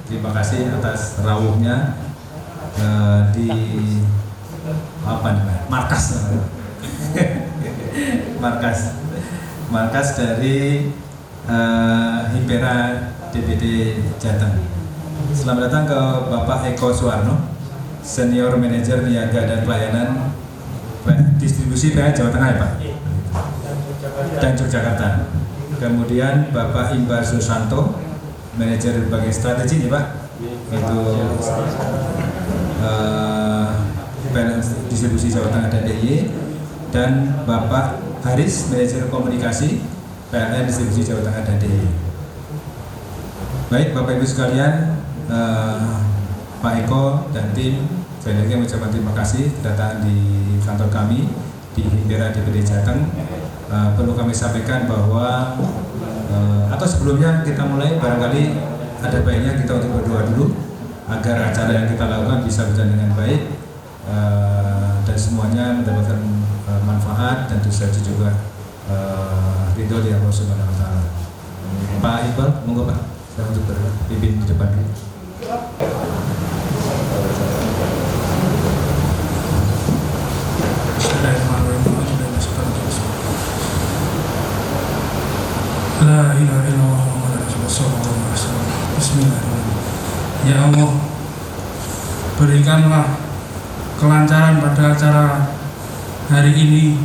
terima kasih atas rawuhnya di apa namanya markas dari Himpera DPD Jateng. Selamat datang ke Bapak Eko Suwarno, Senior Manager Niaga dan Pelayanan Distribusi PH Jawa Tengah ya Pak, dan Yogyakarta. Kemudian Bapak Imbar Susanto, Manajer Bagian Strategi nih Pak, itu Distribusi Jawa Tengah dan DIY, dan Bapak Haris, Manajer Komunikasi PLN Distribusi Jawa Tengah dan DIY. Baik Bapak Ibu sekalian, Pak Eko dan tim, saya lagi mengucapkan terima kasih kedatangan di kantor kami di Himpera DPD Jateng. Perlu kami sampaikan bahwa atau sebelumnya kita mulai, barangkali ada baiknya kita untuk berdoa dulu agar acara yang kita lakukan bisa berjalan dengan baik dan semuanya mendapatkan manfaat dan tentu saja juga ridho dari Allah Subhanahu wa taala. Pak Iqbal, monggo Pak, saya untuk berpimpin di depan dulu. La ilaha illallah Muhammadur Rasulullah. Bismillahirrahmanirrahim. Ya Allah, berikanlah kelancaran pada acara hari ini.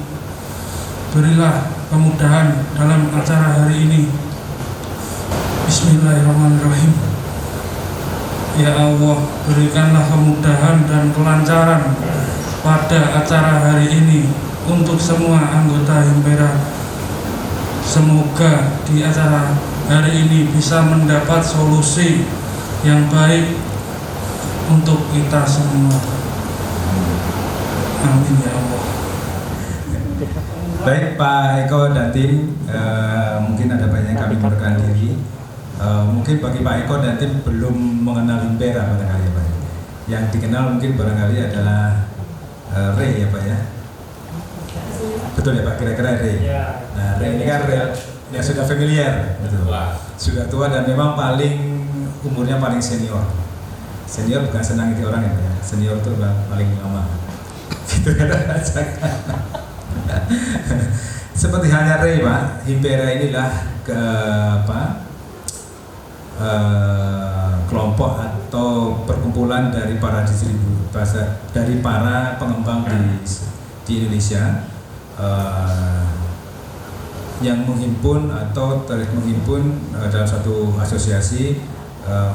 Berilah kemudahan dalam acara hari ini. Bismillahirrahmanirrahim. Ya Allah, berikanlah kemudahan dan kelancaran pada acara hari ini untuk semua anggota Himpera. Semoga di acara hari ini bisa mendapat solusi yang baik untuk kita semua. Amin ya Allah. Baik Pak Eko dan tim, mungkin ada banyak yang kami memperkenalkan diri. Mungkin bagi Pak Eko dan tim belum mengenal Himpera barangkali ya Pak. Yang dikenal mungkin barangkali adalah Ray ya Pak ya. Betul ya Pak, kira-kira Ray. Nah Ray ini kan Ray yang sudah familiar, betul. Sudah tua dan memang umurnya paling senior. Senior bukan senang itu orang ya, senior itu paling lama. Gitu kan. Seperti halnya Ray Pak, Himpera inilah kelompok atau perkumpulan dari para dari para pengembang di Indonesia yang menghimpun atau menghimpun dalam satu asosiasi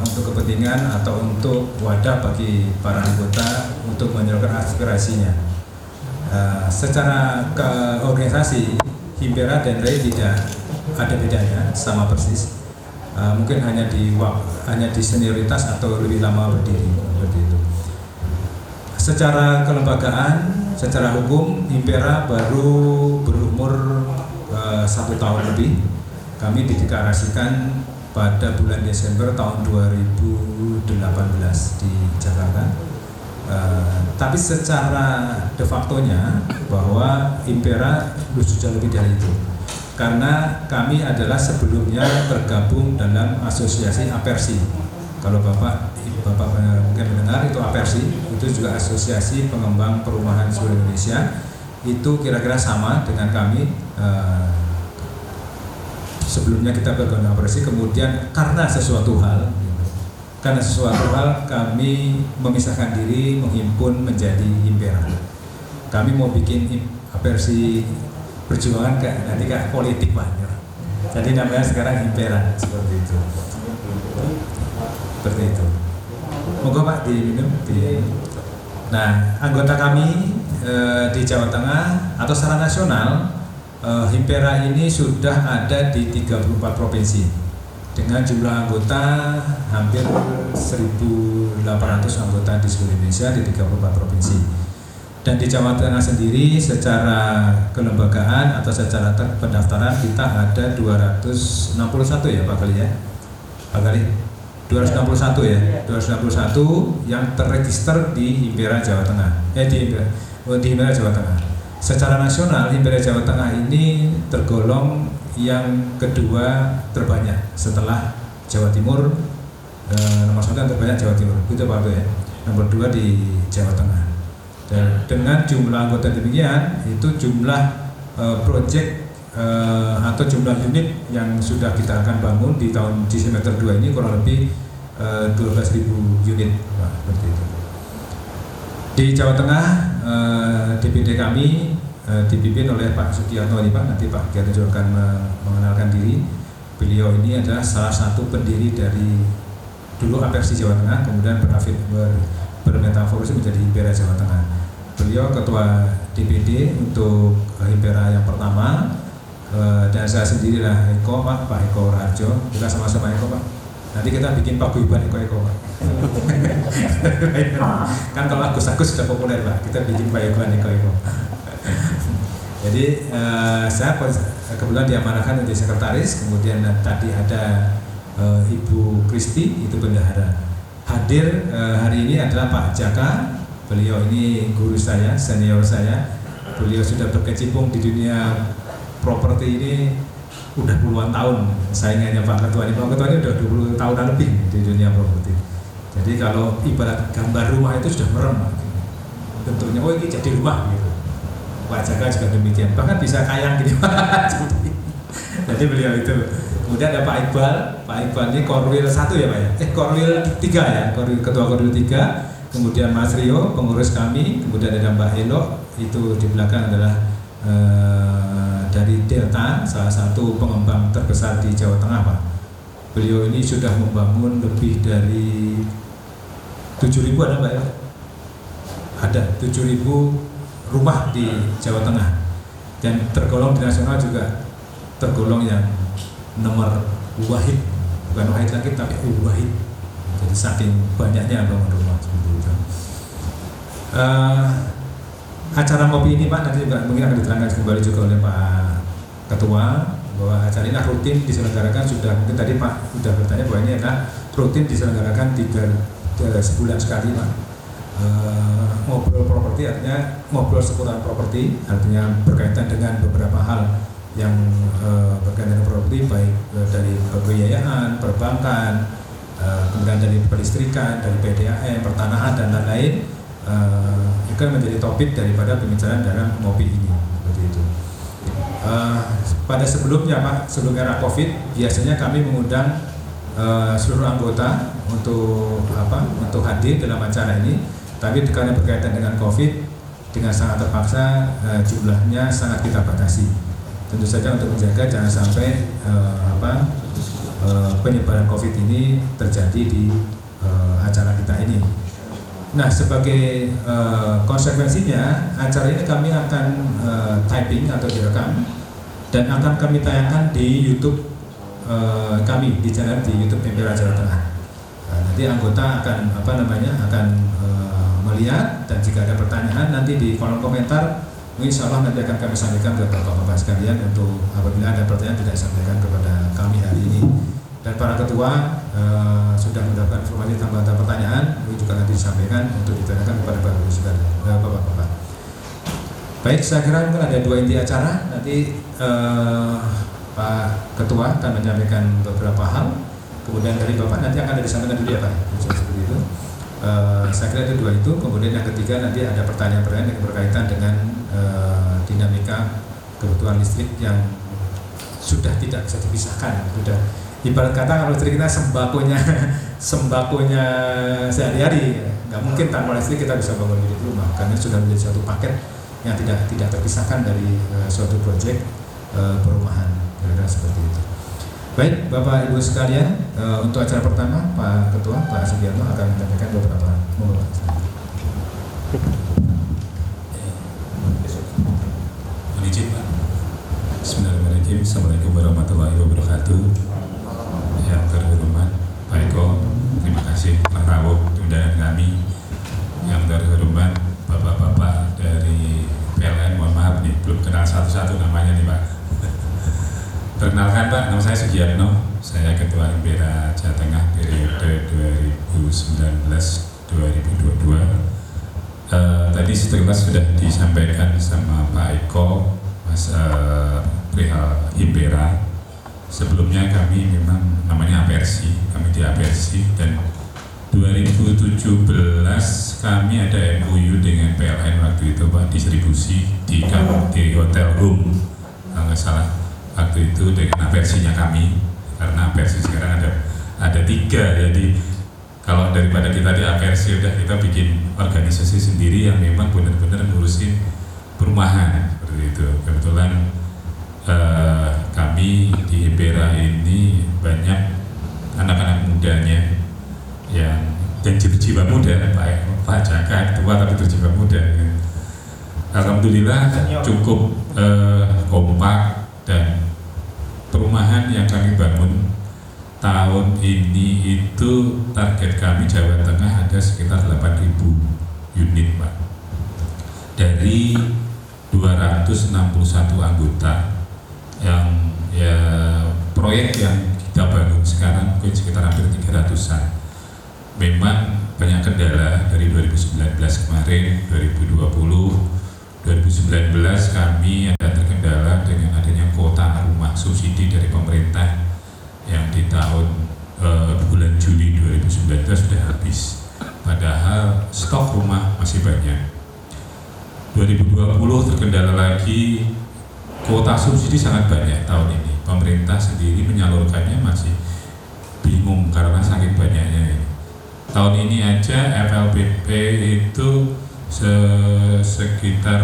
untuk kepentingan atau untuk wadah bagi para anggota untuk menyalurkan aspirasinya. Secara organisasi Himpera dan Ray tidak ada bedanya, sama persis. Mungkin hanya di senioritas atau lebih lama berdiri seperti itu. Secara kelembagaan, secara hukum Himpera baru berumur 1 tahun lebih. Kami dideklarasikan pada bulan Desember tahun 2018 di Jakarta. Tapi secara de factonya bahwa Himpera sudah lebih dari itu. Karena kami adalah sebelumnya tergabung dalam asosiasi Apersi. Kalau Bapak mungkin mendengar itu Apersi, itu juga asosiasi pengembang perumahan seluruh Indonesia. Itu kira-kira sama dengan kami. Sebelumnya kita bergabung Apersi, kemudian karena sesuatu hal kami memisahkan diri, menghimpun menjadi Himpera. Kami mau bikin Apersi perjuangan nanti kayak politik Pak. Jadi namanya sekarang Himpera seperti itu. Moga Pak diminum. Nah, anggota kami di Jawa Tengah atau secara nasional, Himpera ini sudah ada di 34 provinsi dengan jumlah anggota hampir 1.800 anggota di seluruh Indonesia di 34 provinsi. Dan di Jawa Tengah sendiri secara kelembagaan atau secara pendaftaran kita ada 261 ya Pak Gali ya? Pak Gali? 261 ya? 261 yang terregister di Himpera Jawa Tengah. Di Himpera Jawa Tengah. Secara nasional Himpera Jawa Tengah ini tergolong yang kedua terbanyak setelah Jawa Timur, nomor 1 yang terbanyak Jawa Timur, itu Pak Abdul ya. Nomor 2 di Jawa Tengah. Dan dengan jumlah anggota demikian, itu jumlah proyek atau jumlah unit yang sudah kita akan bangun di semester 2 ini kurang lebih 12.000 unit, Pak, seperti itu. Di Jawa Tengah, DPD kami dipimpin oleh Pak Sugiarto ini, Pak. Nanti Pak Giarto juga akan mengenalkan diri. Beliau ini adalah salah satu pendiri dari dulu Apersi Jawa Tengah, kemudian bermetamorfosis menjadi Himpera Jawa Tengah. Beliau ketua DPD untuk Himpera yang pertama, dan saya sendirilah Eko, Pak Eko Raharjo. Kita sama-sama Eko, Pak. Nanti kita bikin paguyuban Eko, Pak. Kan kalau Agus sudah populer, Pak. Kita bikin paguyuban Eko. Jadi saya kebetulan diamanahkan menjadi sekretaris. Kemudian tadi ada Ibu Kristi, itu bendahara. Hadir hari ini adalah Pak Jaka. Beliau ini guru saya, senior saya. Beliau sudah berkecimpung di dunia properti ini udah puluhan tahun. Saingannya Pak Ketua ini udah 20 tahunan lebih di dunia properti. Jadi kalau ibarat gambar rumah itu sudah merem, bentuknya oh ini jadi rumah gitu. Pak Jaka juga demikian, bahkan bisa kayang gitu. Jadi beliau itu. Kemudian ada Pak Iqbal ini Korwil 1 ya Pak ya? Korwil 3 ya, Ketua Korwil 3. Kemudian Mas Rio, pengurus kami. Kemudian ada Mbak Elok, itu di belakang adalah dari Delta, salah satu pengembang terbesar di Jawa Tengah, Pak. Beliau ini sudah membangun lebih dari 7.000 ada Mbak ya? Ada 7.000 rumah di Jawa Tengah. Dan tergolong di nasional juga tergolong yang nomor wahid, bukan wahid lagi tapi wahid. Jadi saking banyaknya bangun rumah seperti itu. Acara ngopi ini Pak nanti juga mungkin akan diterangkan kembali juga oleh Pak Ketua bahwa acara ini rutin diselenggarakan, sudah mungkin tadi Pak sudah bertanya bahwa ini adalah rutin diselenggarakan 3 sebulan sekali Pak. Ngobrol properti artinya ngobrol seputar properti, artinya berkaitan dengan beberapa hal yang berkaitan dengan properti, baik dari pembiayaan, perbankan, kemudian dari pelistrikan, dari PDAM, pertanahan dan lain-lain. Itu menjadi topik daripada pembicaraan dalam ngopi ini, seperti itu. Pada sebelumnya Pak, sebelum era COVID, biasanya kami mengundang seluruh anggota untuk hadir dalam acara ini. Tapi karena berkaitan dengan COVID, dengan sangat terpaksa jumlahnya sangat kita batasi. Tentu saja untuk menjaga jangan sampai penyebaran COVID ini terjadi di acara kita ini. Nah, sebagai konsekuensinya acara ini kami akan typing atau direkam dan akan kami tayangkan di YouTube kami di channel di YouTube Himpera Jawa Tengah. Nanti anggota akan melihat, dan jika ada pertanyaan nanti di kolom komentar, insya Allah nanti akan kami sampaikan ke bapak-bapak sekalian untuk apabila ada pertanyaan tidak disampaikan kepada kami hari ini. Dan para ketua sudah mendapatkan informasi tambahan pertanyaan, ini juga nanti disampaikan untuk ditanyakan kepada bapak-bapak sekalian, bapak-bapak. Baik, saya kira mungkin ada 2 inti acara. Nanti Pak Ketua akan menyampaikan beberapa hal, kemudian dari bapak nanti akan disampaikan dulu ya Pak. Seperti itu. Saya kira ada 2 itu. Kemudian yang ketiga nanti ada pertanyaan-pertanyaan yang berkaitan dengan dinamika kebutuhan listrik yang sudah tidak bisa dipisahkan. Sudah ibarat kata kalau listrik kita sembakonya sehari-hari, nggak mungkin tanpa listrik kita bisa bangun unit rumah, karena sudah menjadi suatu paket yang tidak terpisahkan dari suatu proyek perumahan. Kira-kira seperti itu. Baik, Bapak Ibu sekalian, untuk acara pertama Pak Ketua Pak Sugiarto akan menyampaikan beberapa mohon. Izin Pak. Bismillahirrahmanirrahim. Assalamualaikum warahmatullahi wabarakatuh. Yang terhormat Pak Eko, terima kasih Pak Rawuh undangan kami. Yang terhormat Bapak-bapak dari PLN, mohon maaf nih belum kenal satu-satu namanya nih Pak. Perkenalkan Pak, nama saya Sugiarto. Saya Ketua Himpera Jawa Tengah periode 2019-2022. Tadi setelah sudah disampaikan sama Pak Eko, Mas perihal Himpera. Sebelumnya kami memang namanya Apersi, kami di Apersi, dan 2017 kami ada MOU dengan PLN waktu itu Pak, distribusi di Hotel Home kalau nggak salah waktu itu dengan Apersinya kami, karena Apersi sekarang ada 3, jadi kalau daripada kita di Apersi udah kita bikin organisasi sendiri yang memang benar-benar ngurusin perumahan seperti itu. Kebetulan kami di Himpera ini banyak anak-anak mudanya dan jiwa muda, Pak Jaka tua tapi berjiwa muda. Alhamdulillah cukup kompak, dan perumahan yang kami bangun tahun ini itu target kami Jawa Tengah ada sekitar 8.000 unit Pak, dari 261 anggota yang proyek yang kita bangun sekarang mungkin sekitar hampir 300-an. Memang banyak kendala dari 2019 kemarin, 2020, 2019 kami ada terkendala dengan adanya kuota rumah subsidi dari pemerintah yang di tahun bulan Juli 2019 sudah habis. Padahal stok rumah masih banyak. 2020 terkendala lagi, kuota subsidi sangat banyak tahun ini. Pemerintah sendiri menyalurkannya masih bingung karena saking banyaknya ini. Tahun ini aja FLPP itu sekitar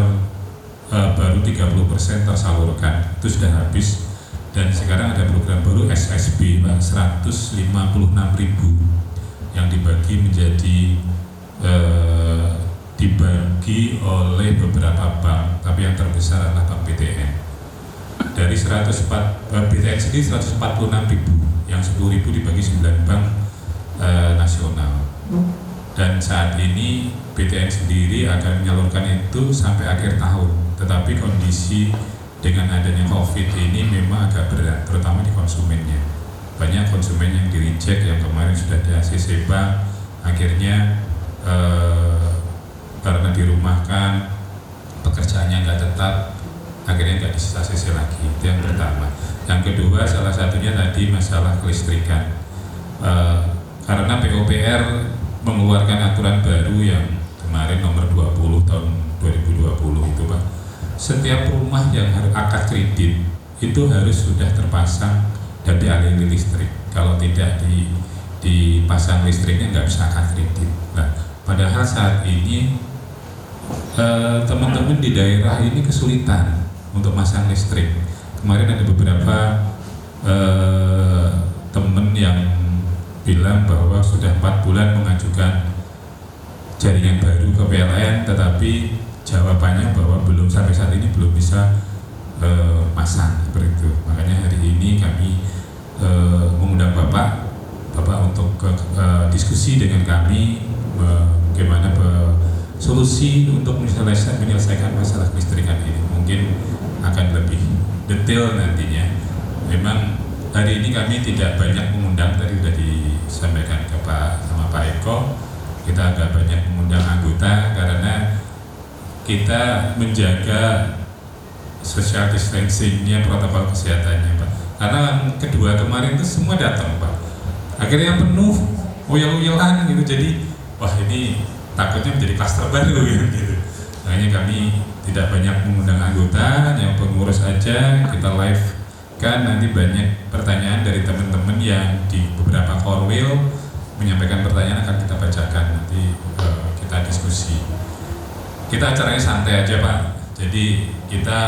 baru 30% tersalurkan, itu sudah habis. Dan sekarang ada program baru SSB Pak, 156.000 yang dibagi menjadi dibagi oleh beberapa bank, tapi yang terbesar adalah Bank BTN. Dari BTN sendiri 146.000, yang 10.000 dibagi 9 bank nasional. Dan saat ini BTN sendiri akan menyalurkan itu sampai akhir tahun. Tetapi kondisi dengan adanya COVID ini memang agak berat, terutama di konsumennya. Banyak konsumen yang di-reject, yang kemarin sudah di ACC Bank, akhirnya karena dirumahkan, pekerjaannya nggak tetap, akhirnya nggak di ACC lagi. Itu yang pertama. Yang kedua, salah satunya tadi masalah kelistrikan. Karena PUPR mengeluarkan aturan baru yang kemarin nomor 20 tahun 2020 itu Pak, setiap rumah yang akad kredit itu harus sudah terpasang dan dialiri listrik. Kalau tidak dipasang listriknya nggak bisa akad kredit. Nah, padahal saat ini teman-teman di daerah ini kesulitan untuk masang listrik. Kemarin ada beberapa teman yang bilang bahwa sudah 4 bulan mengajukan jaringan baru ke PLN, tetapi jawabannya bahwa belum, sampai saat ini belum bisa masang seperti itu. Makanya hari ini kami mengundang Bapak untuk diskusi dengan kami bagaimana solusi untuk menyelesaikan masalah kelistrikan ini. Mungkin akan lebih detail nantinya. Memang hari ini kami tidak banyak mengundang, tadi sudah disampaikan ke Pak Eko, kita agak banyak mengundang anggota karena kita menjaga social distancing-nya, protokol kesehatannya Pak. Karena kedua kemarin itu semua datang Pak, akhirnya penuh, uyel-uyelan gitu, jadi wah ini takutnya menjadi klaster baru gitu. Makanya kami tidak banyak mengundang anggota, yang pengurus aja kita live kan. Nanti banyak pertanyaan dari teman-teman yang di beberapa korwil menyampaikan pertanyaan, akan kita bacakan nanti, kita diskusi. Kita acaranya santai aja Pak, jadi kita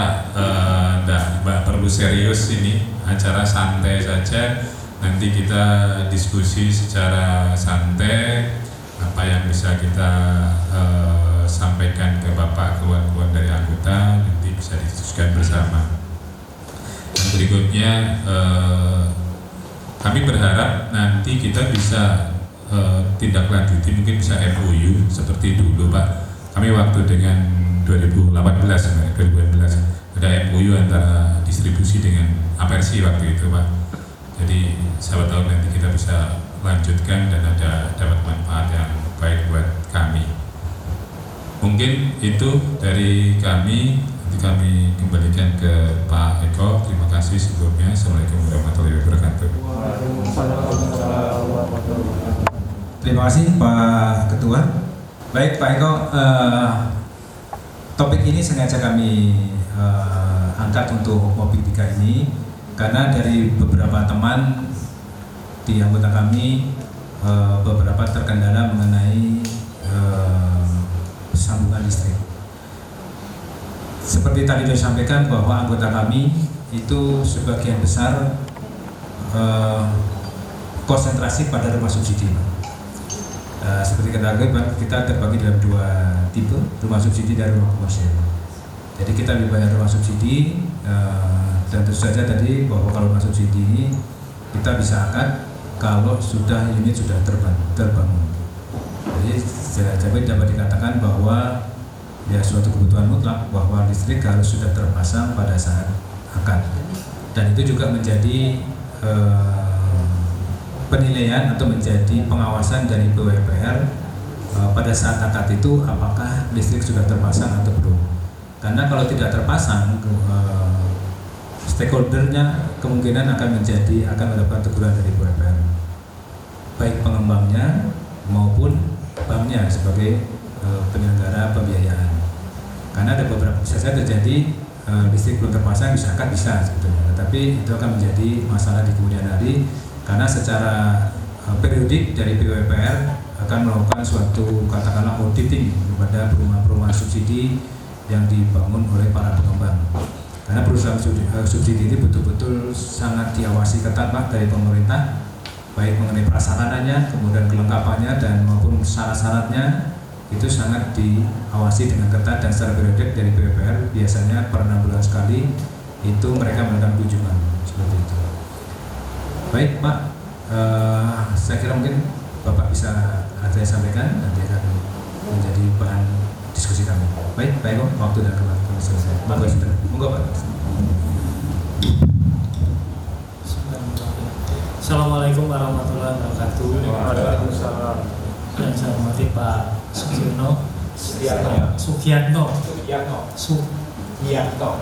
nggak perlu serius, ini acara santai saja. Nanti kita diskusi secara santai, apa yang bisa kita sampaikan ke Bapak, keluhan-keluhan dari anggota, nanti bisa didiskusikan bersama. Dan berikutnya kami berharap nanti kita bisa tindak lanjuti, mungkin bisa MOU seperti dulu Pak. Kami waktu dengan 2018 ada MOU antara distribusi dengan Apersi waktu itu Pak. Jadi siapa tahu nanti kita bisa lanjutkan dan dapat manfaat yang baik buat kami. Mungkin itu dari kami. kami kembalikan ke Pak Eko. Terima kasih sebelumnya. Assalamualaikum warahmatullahi wabarakatuh. Terima kasih Pak Ketua. Baik Pak Eko, topik ini sengaja kami angkat untuk mobil 3 ini karena dari beberapa teman di anggota kami beberapa terkendala mengenai sambungan listrik. Seperti tadi disampaikan bahwa anggota kami itu sebagian besar konsentrasi pada rumah subsidi. Seperti kita terbagi dalam 2 tipe, rumah subsidi dan rumah komersial. Jadi kita lebih banyak rumah subsidi, dan tentu saja tadi bahwa kalau rumah subsidi ini kita bisa akad kalau unit sudah terbangun. Jadi dapat dikatakan bahwa ya suatu kebutuhan mutlak bahwa listrik harus sudah terpasang pada saat akad, dan itu juga menjadi penilaian atau menjadi pengawasan dari PUPR pada saat akad itu apakah listrik sudah terpasang atau belum. Karena kalau tidak terpasang, stakeholdernya kemungkinan akan mendapat teguran dari PUPR, baik pengembangnya maupun banknya sebagai penyelenggara pembiayaan. Karena ada beberapa bisa saja terjadi listrik belum terpasang bisa akad bisa sebetulnya, tetapi itu akan menjadi masalah di kemudian hari karena secara periodik dari PUPR akan melakukan suatu katakanlah auditing kepada perumahan-perumahan subsidi yang dibangun oleh para pengembang. Karena perusahaan subsidi ini betul-betul sangat diawasi ketat Pak dari pemerintah, baik mengenai prasarananya, kemudian kelengkapannya dan maupun syarat-syaratnya itu sangat diawasi dengan ketat dan secara periodik dari PUPR biasanya per 6 bulan sekali itu mereka melakukan kunjungan seperti itu. Baik Pak, saya kira mungkin Bapak bisa ada yang sampaikan nanti akan menjadi bahan diskusi kami. Baik Eko, waktu dan tempat kami selesai. Monggo Pak. Assalamualaikum warahmatullahi wabarakatuh. Waalaikumsalam. Yang saya hormati Pak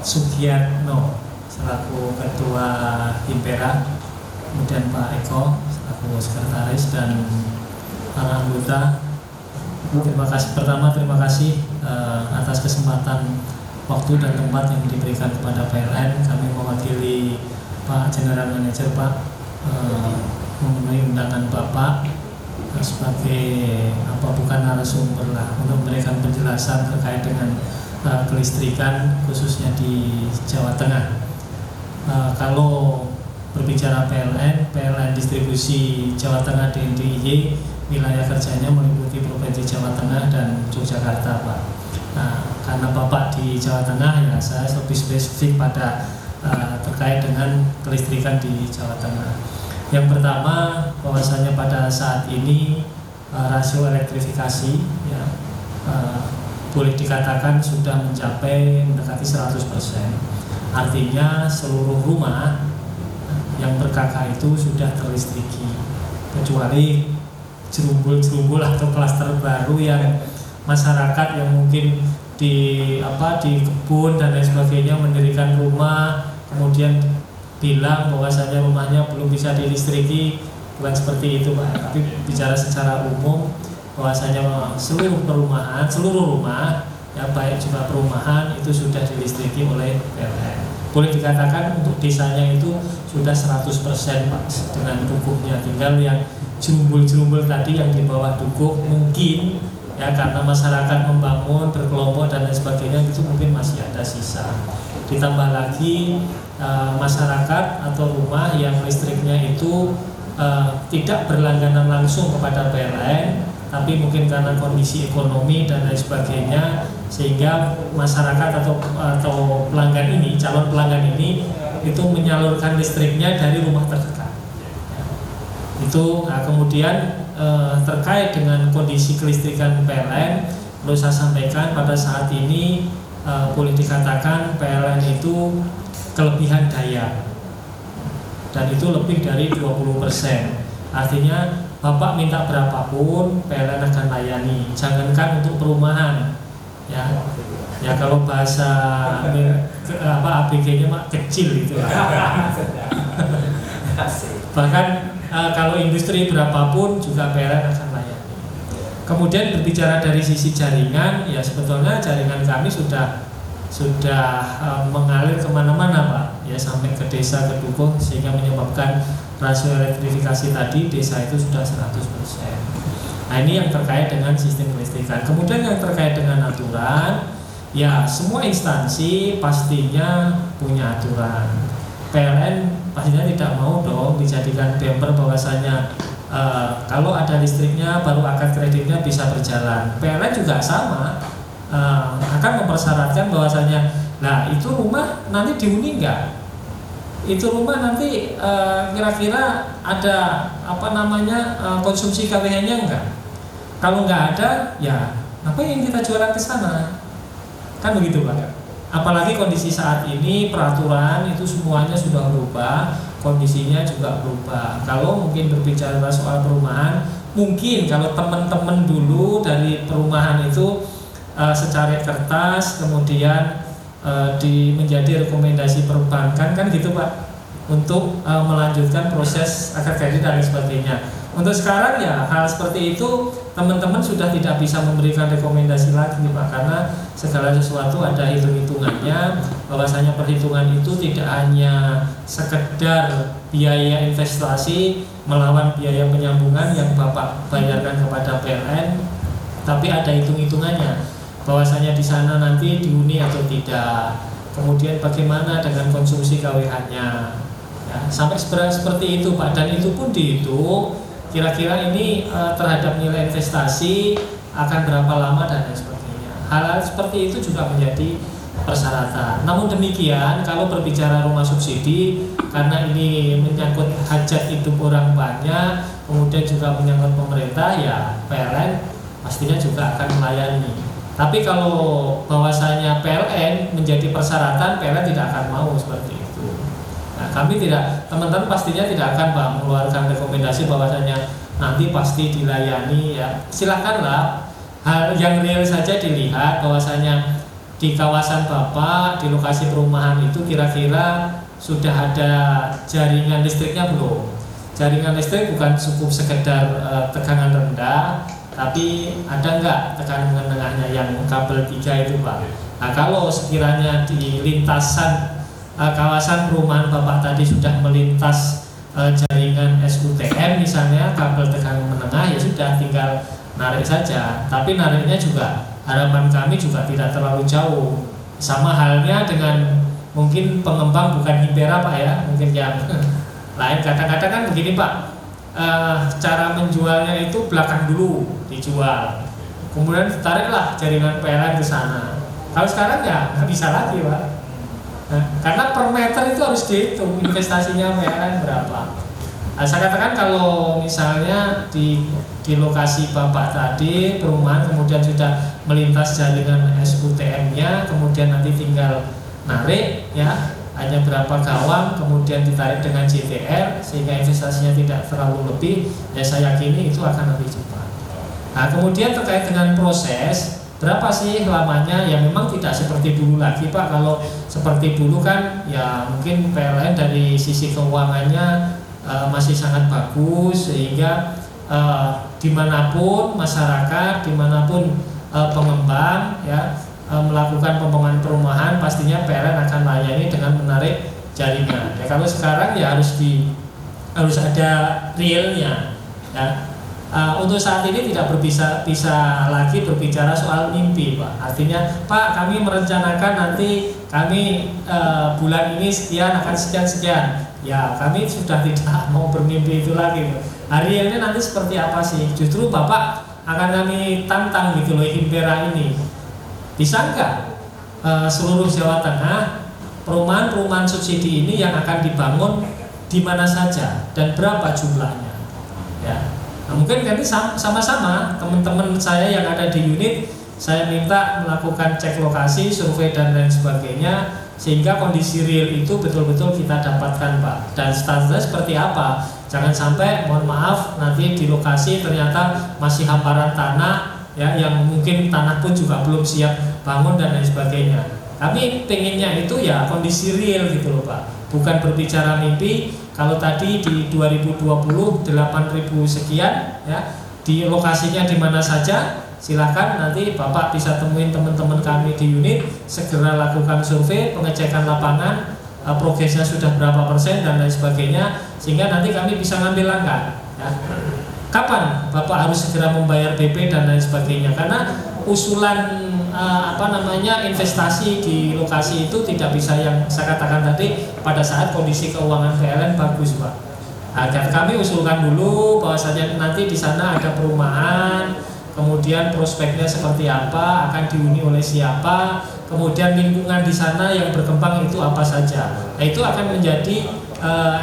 Sugiyatno selaku Ketua Himpera, kemudian Pak Eko selaku Sekretaris dan para anggota. Terima kasih atas kesempatan waktu dan tempat yang diberikan kepada PLN. Kami mewakili Pak General Manager Pak memenuhi undangan Bapak sebagai bukan narasumber lah untuk memberikan penjelasan terkait dengan kelistrikan khususnya di Jawa Tengah. Kalau berbicara PLN distribusi Jawa Tengah DNDIY wilayah kerjanya meliputi Provinsi Jawa Tengah dan Yogyakarta Pak. Nah, karena Bapak di Jawa Tengah ya saya lebih spesifik pada terkait dengan kelistrikan di Jawa Tengah. Yang pertama bahwasanya pada saat ini rasio elektrifikasi ya, boleh dikatakan sudah mencapai mendekati 100%. Artinya seluruh rumah yang berKK itu sudah terlistriki, kecuali jerumbul-jerumbul atau klaster baru yang masyarakat yang mungkin di kebun dan lain sebagainya mendirikan rumah kemudian bilang bahwasanya rumahnya belum bisa dilistriki. Bukan seperti itu Pak, tapi bicara secara umum bahwasanya seluruh rumah ya baik juga perumahan itu sudah dilistriki oleh PLN. Boleh dikatakan untuk desanya itu sudah 100% Pak dengan dukuhnya, tinggal yang jerumbul-jerumbul tadi yang di bawah dukuh mungkin ya karena masyarakat membangun berkelompok dan lain sebagainya itu mungkin masih ada sisa. Ditambah lagi masyarakat atau rumah yang listriknya itu tidak berlangganan langsung kepada PLN, tapi mungkin karena kondisi ekonomi dan lain sebagainya sehingga masyarakat atau pelanggan ini, calon pelanggan ini itu menyalurkan listriknya dari rumah terdekat. Itu kemudian terkait dengan kondisi kelistrikan PLN perlu saya sampaikan pada saat ini boleh dikatakan PLN itu kelebihan daya dan itu lebih dari 20%. Artinya Bapak minta berapapun PLN akan layani. Jangankan untuk perumahan Ya kalau bahasa ABG-nya mak kecil itu. Bahkan kalau industri berapapun juga PLN akan layani. Kemudian berbicara dari sisi jaringan, ya sebetulnya jaringan kami sudah mengalir kemana-mana Pak, ya sampai ke desa, ke dukuh, sehingga menyebabkan rasio elektrifikasi tadi desa itu sudah 100%. Nah ini yang terkait dengan sistem kelistrikan. Kemudian yang terkait dengan aturan, ya semua instansi pastinya punya aturan. PLN pastinya tidak mau dong dijadikan bumper bahwasanya kalau ada listriknya baru akad kreditnya bisa berjalan. PLN juga sama, akan mempersyaratkan bahwasanya, nah itu rumah nanti dihuni enggak? Itu rumah nanti kira-kira ada konsumsi KWH-nya enggak? Kalau enggak ada, ya apa yang kita jualan ke sana? Kan begitu Pak. Apalagi kondisi saat ini peraturan itu semuanya sudah berubah, kondisinya juga berubah. Kalau mungkin berbicara soal perumahan, mungkin kalau teman-teman dulu dari perumahan itu secara kertas kemudian menjadi rekomendasi perbankan kan gitu Pak, untuk melanjutkan proses akad kredit dan sebagainya. Untuk sekarang ya hal seperti itu teman-teman sudah tidak bisa memberikan rekomendasi lagi Pak, karena segala sesuatu ada hitung-hitungannya, bahwasanya perhitungan itu tidak hanya sekedar biaya investasi melawan biaya penyambungan yang Bapak bayarkan kepada PLN, tapi ada hitung-hitungannya bahwasanya di sana nanti dihuni atau tidak, kemudian bagaimana dengan konsumsi KWH-nya, ya, sampai seperti itu Pak. Dan itu pun dihitung kira-kira ini terhadap nilai investasi akan berapa lama dan lain sebagainya. Hal-hal seperti itu juga menjadi persyaratan. Namun demikian, kalau berbicara rumah subsidi, karena ini menyangkut hajat hidup orang banyak, kemudian juga menyangkut pemerintah, ya PLN pastinya juga akan melayani. Tapi kalau bahwasanya PLN menjadi persyaratan, PLN tidak akan mau seperti itu. Nah, kami tidak, teman-teman pastinya tidak akan Pak mengeluarkan rekomendasi bahwasanya nanti pasti dilayani. Ya silakanlah, hal yang real saja dilihat bahwasanya di kawasan Bapak, di lokasi perumahan itu kira-kira sudah ada jaringan listriknya belum? Jaringan listrik bukan cukup sekedar tegangan rendah, tapi ada enggak tekanan menengahnya yang kabel 3 itu Pak. Nah kalau sekiranya di lintasan kawasan perumahan Bapak tadi sudah melintas jaringan SUTM misalnya, kabel tegangan menengah, ya sudah tinggal narik saja. Tapi nariknya juga harapan kami juga tidak terlalu jauh. Sama halnya dengan mungkin pengembang bukan Himpera Pak ya, mungkin yang lain. Kadang-kadang kan begini Pak, cara menjualnya itu belakang dulu dijual, kemudian tariklah jaringan PLN ke sana. Kalau sekarang ya nggak bisa lagi Pak. Nah, karena per meter itu harus dihitung investasinya PLN berapa. Nah, saya katakan kalau misalnya di lokasi Bapak tadi perumahan kemudian sudah melintas jaringan SUTM-nya, kemudian nanti tinggal narik ya, hanya berapa gawang kemudian ditarik dengan JTR sehingga investasinya tidak terlalu lebih, ya saya yakini itu akan lebih cepat. Nah, kemudian terkait dengan proses berapa sih lamanya, ya memang tidak seperti dulu lagi Pak. Kalau seperti dulu kan ya mungkin PLN dari sisi keuangannya masih sangat bagus, sehingga dimanapun masyarakat, dimanapun pengembang ya melakukan pembangunan perumahan, pastinya PLN akan layani dengan menarik jaringan. Ya kalau sekarang ya harus ada realnya ya. Untuk saat ini tidak bisa lagi berbicara soal mimpi Pak. Artinya Pak kami merencanakan nanti kami bulan ini sekian akan sekian. Ya kami sudah tidak mau bermimpi itu lagi. Hari ini nanti seperti apa sih? Justru Bapak akan kami tantang gitu loh, Himpera ini. Bisa enggak seluruh Jawa Tengah perumahan-perumahan subsidi ini yang akan dibangun di mana saja dan berapa jumlahnya? Ya. Nah, mungkin nanti sama-sama teman-teman saya yang ada di unit, saya minta melakukan cek lokasi, survei dan lain sebagainya, sehingga kondisi real itu betul-betul kita dapatkan Pak. Dan statusnya seperti apa? Jangan sampai mohon maaf nanti di lokasi ternyata masih hamparan tanah ya, yang mungkin tanah pun juga belum siap bangun dan lain sebagainya. Kami pengennya itu ya kondisi real gitu loh Pak, bukan berbicara mimpi. Kalau tadi di 2020 8.000 sekian ya, di lokasinya di mana saja, silakan nanti Bapak bisa temuin teman-teman kami di unit, segera lakukan survei, pengecekan lapangan, progresnya sudah berapa persen dan lain sebagainya, sehingga nanti kami bisa ngambil langkah ya. Kapan Bapak harus segera membayar BP dan lain sebagainya, karena usulan investasi di lokasi itu tidak bisa yang saya katakan tadi pada saat kondisi keuangan PLN bagus Pak. Agar kami usulkan dulu bahwasanya nanti di sana ada perumahan, kemudian prospeknya seperti apa, akan dihuni oleh siapa, kemudian lingkungan di sana yang berkembang itu apa saja. Nah, itu akan menjadi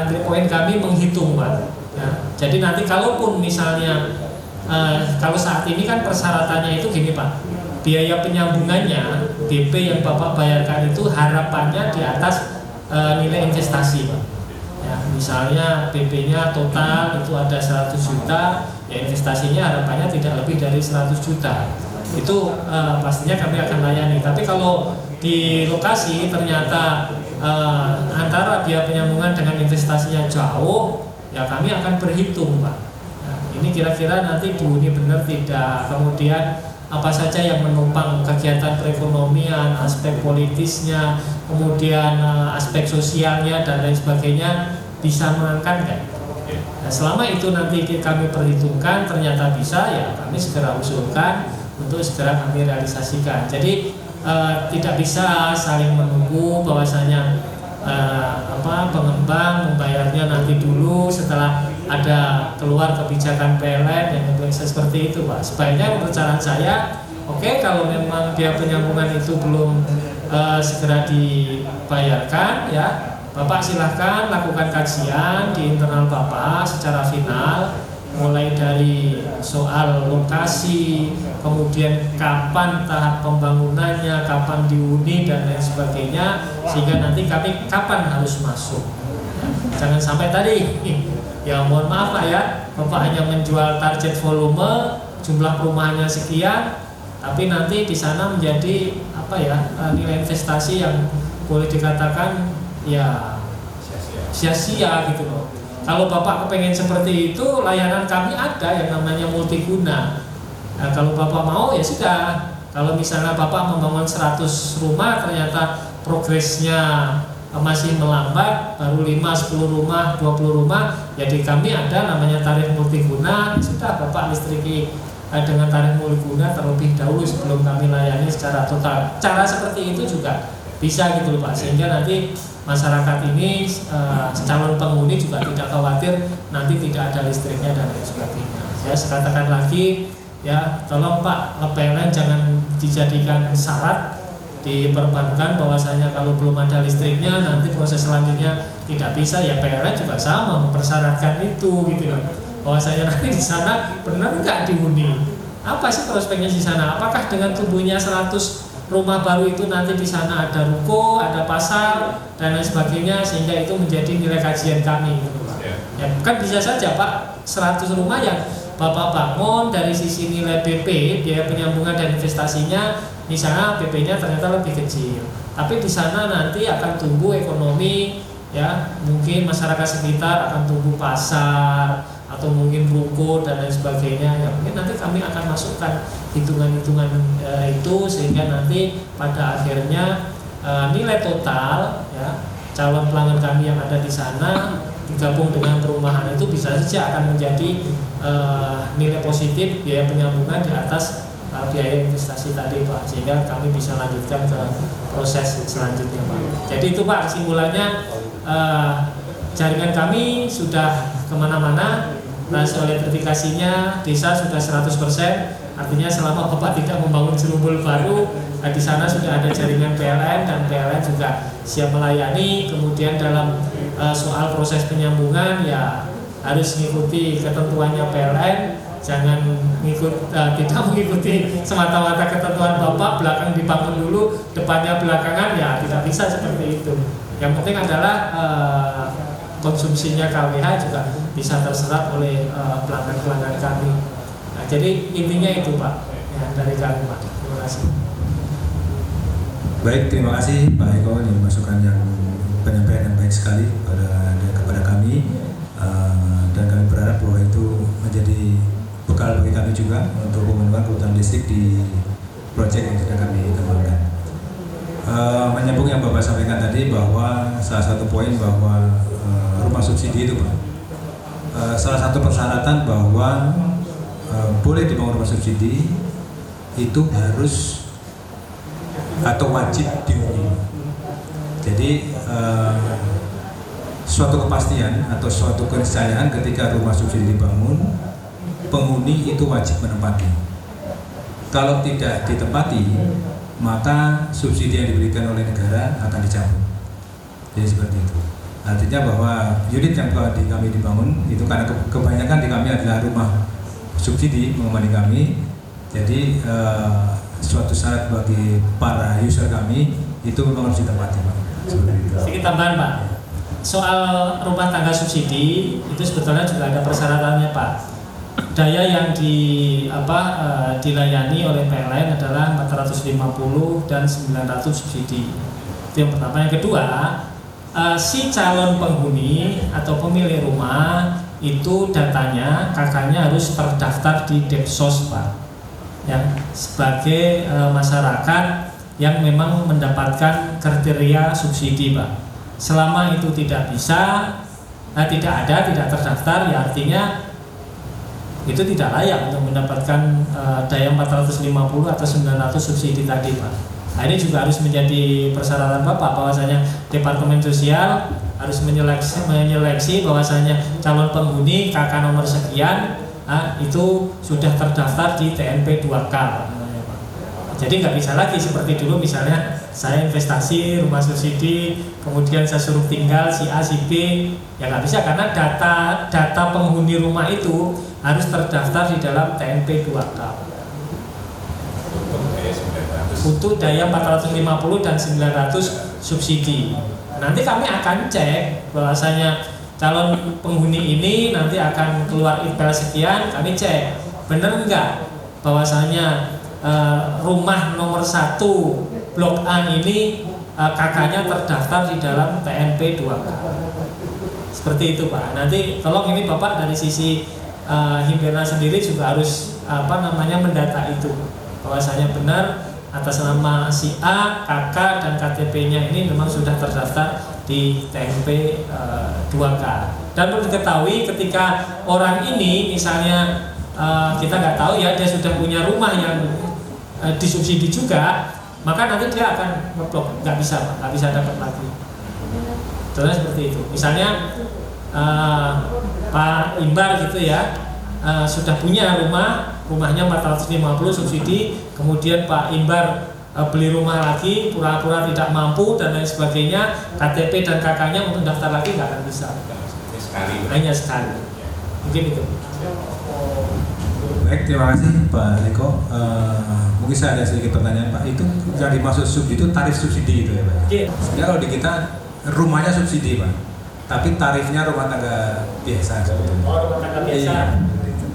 entry point kami menghitung Pak. Ya, jadi nanti kalaupun misalnya kalau saat ini kan persyaratannya itu gini Pak, biaya penyambungannya BP yang Bapak bayarkan itu harapannya di atas nilai investasi Pak. Ya, misalnya BP-nya total itu ada 100 juta, ya investasinya harapannya tidak lebih dari 100 juta. Itu pastinya kami akan layani. Tapi kalau di lokasi ternyata antara biaya penyambungan dengan investasinya jauh, ya kami akan berhitung Pak. Nah, ini kira-kira nanti dihuni benar tidak, kemudian apa saja yang menopang kegiatan perekonomian, aspek politisnya, kemudian aspek sosialnya dan lain sebagainya bisa mengangkat kan? Nah, selama itu nanti kami perhitungkan ternyata bisa, ya kami segera usulkan untuk segera kami realisasikan. Jadi tidak bisa saling menunggu bahwasanya pengembang membayarnya nanti dulu setelah ada keluar kebijakan PLN yang bisa seperti itu Pak. Sebaiknya menurut saran saya, oke, kalau memang biaya penyambungan itu belum segera dibayarkan ya, Bapak silahkan lakukan kajian di internal Bapak secara final, mulai dari soal lokasi, kemudian kapan tahap pembangunannya, kapan dihuni dan lain sebagainya, sehingga nanti kami kapan harus masuk. Jangan sampai tadi, ya mohon maaf Pak ya, Bapak hanya menjual target volume, jumlah perumahannya sekian, tapi nanti di sana menjadi nilai investasi yang boleh dikatakan ya sia-sia gitu loh. Kalau Bapak kepengen seperti itu, layanan kami ada yang namanya multiguna. Nah, kalau Bapak mau ya sudah. Kalau misalnya Bapak membangun 100 rumah ternyata progresnya masih melambat, baru 5, 10 rumah, 20 rumah, ya di kami ada namanya tarif multiguna. Sudah Bapak listriki dengan tarif multiguna terlebih dahulu sebelum kami layani secara total. Cara seperti itu juga bisa gitu loh Pak, sehingga nanti masyarakat ini calon penghuni juga tidak khawatir nanti tidak ada listriknya dan lain sebagainya. Ya, saya katakan lagi ya, tolong Pak, PLN jangan dijadikan syarat diperbankan bahwasanya kalau belum ada listriknya nanti proses selanjutnya tidak bisa. Ya PLN juga sama mempersyaratkan itu gitu loh, bahwasanya nanti di sana benar nggak dihuni, apa sih prospeknya di sana, apakah dengan tumbuhnya 100 rumah baru itu nanti di sana ada ruko, ada pasar dan lain sebagainya, sehingga itu menjadi nilai kajian kami gitu Pak. Ya kan bisa saja Pak, 100 rumah yang Bapak bangun dari sisi nilai BP, biaya penyambungan dan investasinya, misalnya BP-nya ternyata lebih kecil, tapi di sana nanti akan tumbuh ekonomi ya, mungkin masyarakat sekitar akan tumbuh pasar atau mungkin ruko dan lain sebagainya, ya mungkin nanti kami akan masukkan hitungan-hitungan itu, sehingga nanti pada akhirnya nilai total ya calon pelanggan kami yang ada di sana digabung dengan perumahan itu bisa saja akan menjadi nilai positif biaya penyambungan di atas biaya investasi tadi Pak, sehingga kami bisa lanjutkan ke proses selanjutnya Pak. Jadi itu Pak kesimpulannya, jaringan kami sudah kemana-mana. Rasio elektrifikasinya desa sudah 100%, artinya selama Bapak tidak membangun jerumbul baru, di sana sudah ada jaringan PLN dan PLN juga siap melayani. Kemudian dalam soal proses penyambungan ya harus mengikuti ketentuannya PLN, jangan tidak mengikuti semata-mata ketentuan Bapak, belakang dibangun dulu, depannya belakangan, ya tidak bisa seperti itu. Yang penting adalah konsumsinya KWH juga bisa terserap oleh pelanggan-pelanggan kami. Nah, jadi intinya itu Pak ya, dari kami Pak. Terima kasih. Baik, terima kasih Pak Eko, ini masukan yang penyampaian yang baik sekali kepada kami. Dan kami berharap bahwa itu menjadi bekal bagi kami juga untuk pemenuhan kebutuhan listrik di proyek yang sedang kami kembangkan. Menyambung yang Bapak sampaikan tadi bahwa salah satu poin bahwa rumah subsidi itu Pak, salah satu persyaratan bahwa boleh dibangun rumah subsidi itu harus atau wajib dihuni. Jadi suatu kepastian atau suatu keniscayaan ketika rumah subsidi dibangun, penghuni itu wajib menempati. Kalau tidak ditempati, maka subsidi yang diberikan oleh negara akan dicabut. Jadi seperti itu. Artinya bahwa unit yang kami dibangun itu karena kebanyakan di kami adalah rumah subsidi mengemani kami. Jadi suatu syarat bagi para user kami itu memang harus ditempati, Pak. Sedikit tambahan, Pak. Soal rumah tangga subsidi itu sebetulnya juga ada persyaratannya, Pak. Daya yang dilayani oleh PLN adalah 450 dan 900 subsidi. Itu yang pertama. Yang kedua, si calon penghuni atau pemilik rumah itu datanya kakaknya harus terdaftar di Depsos, Pak. Yang sebagai masyarakat yang memang mendapatkan kriteria subsidi, Pak. Selama itu tidak bisa, tidak terdaftar, ya artinya itu tidak layak untuk mendapatkan daya 450 atau 900 subsidi tadi, Pak. Nah, ini juga harus menjadi persyaratan Bapak bahwasanya Departemen Sosial harus menyeleksi bahwasanya calon penghuni KK nomor sekian itu sudah terdaftar di TNP 2K. Jadi nggak bisa lagi seperti dulu, misalnya saya investasi rumah subsidi, kemudian saya suruh tinggal si A, si B, ya nggak bisa karena data penghuni rumah itu harus terdaftar di dalam TNP 2K. Untuk daya 450 dan 900 subsidi. Nanti kami akan cek bahwasanya calon penghuni ini nanti akan keluar IPL sekian, kami cek benar enggak bahwasanya rumah nomor 1 Blok A ini kakaknya terdaftar di dalam TNP 2K. Seperti itu, Pak. Nanti tolong ini Bapak dari sisi Himperna sendiri juga harus mendata itu bahwasanya benar atas nama si A, kakak dan KTP-nya ini memang sudah terdaftar di TNP 2K. Dan perlu diketahui ketika orang ini misalnya kita nggak tahu ya dia sudah punya rumah yang disubsidi juga, maka nanti dia akan ngeblok, nggak bisa dapat lagi. Contohnya seperti itu. Misalnya Pak Imbar gitu ya, sudah punya rumahnya 450 subsidi, kemudian Pak Imbar beli rumah lagi, pura-pura tidak mampu dan lain sebagainya, KTP dan kakaknya untuk daftar lagi nggak akan bisa. Hanya sekali. Mungkin itu. Baik, terima kasih Pak Eko. Mungkin saya ada sedikit pertanyaan, Pak. Itu yang dimaksud subsidi itu tarif subsidi itu ya, Pak? Iya. Sebenarnya kalau di kita rumahnya subsidi, Pak, tapi tarifnya rumah tangga biasa. Rumah tangga biasa. Iya.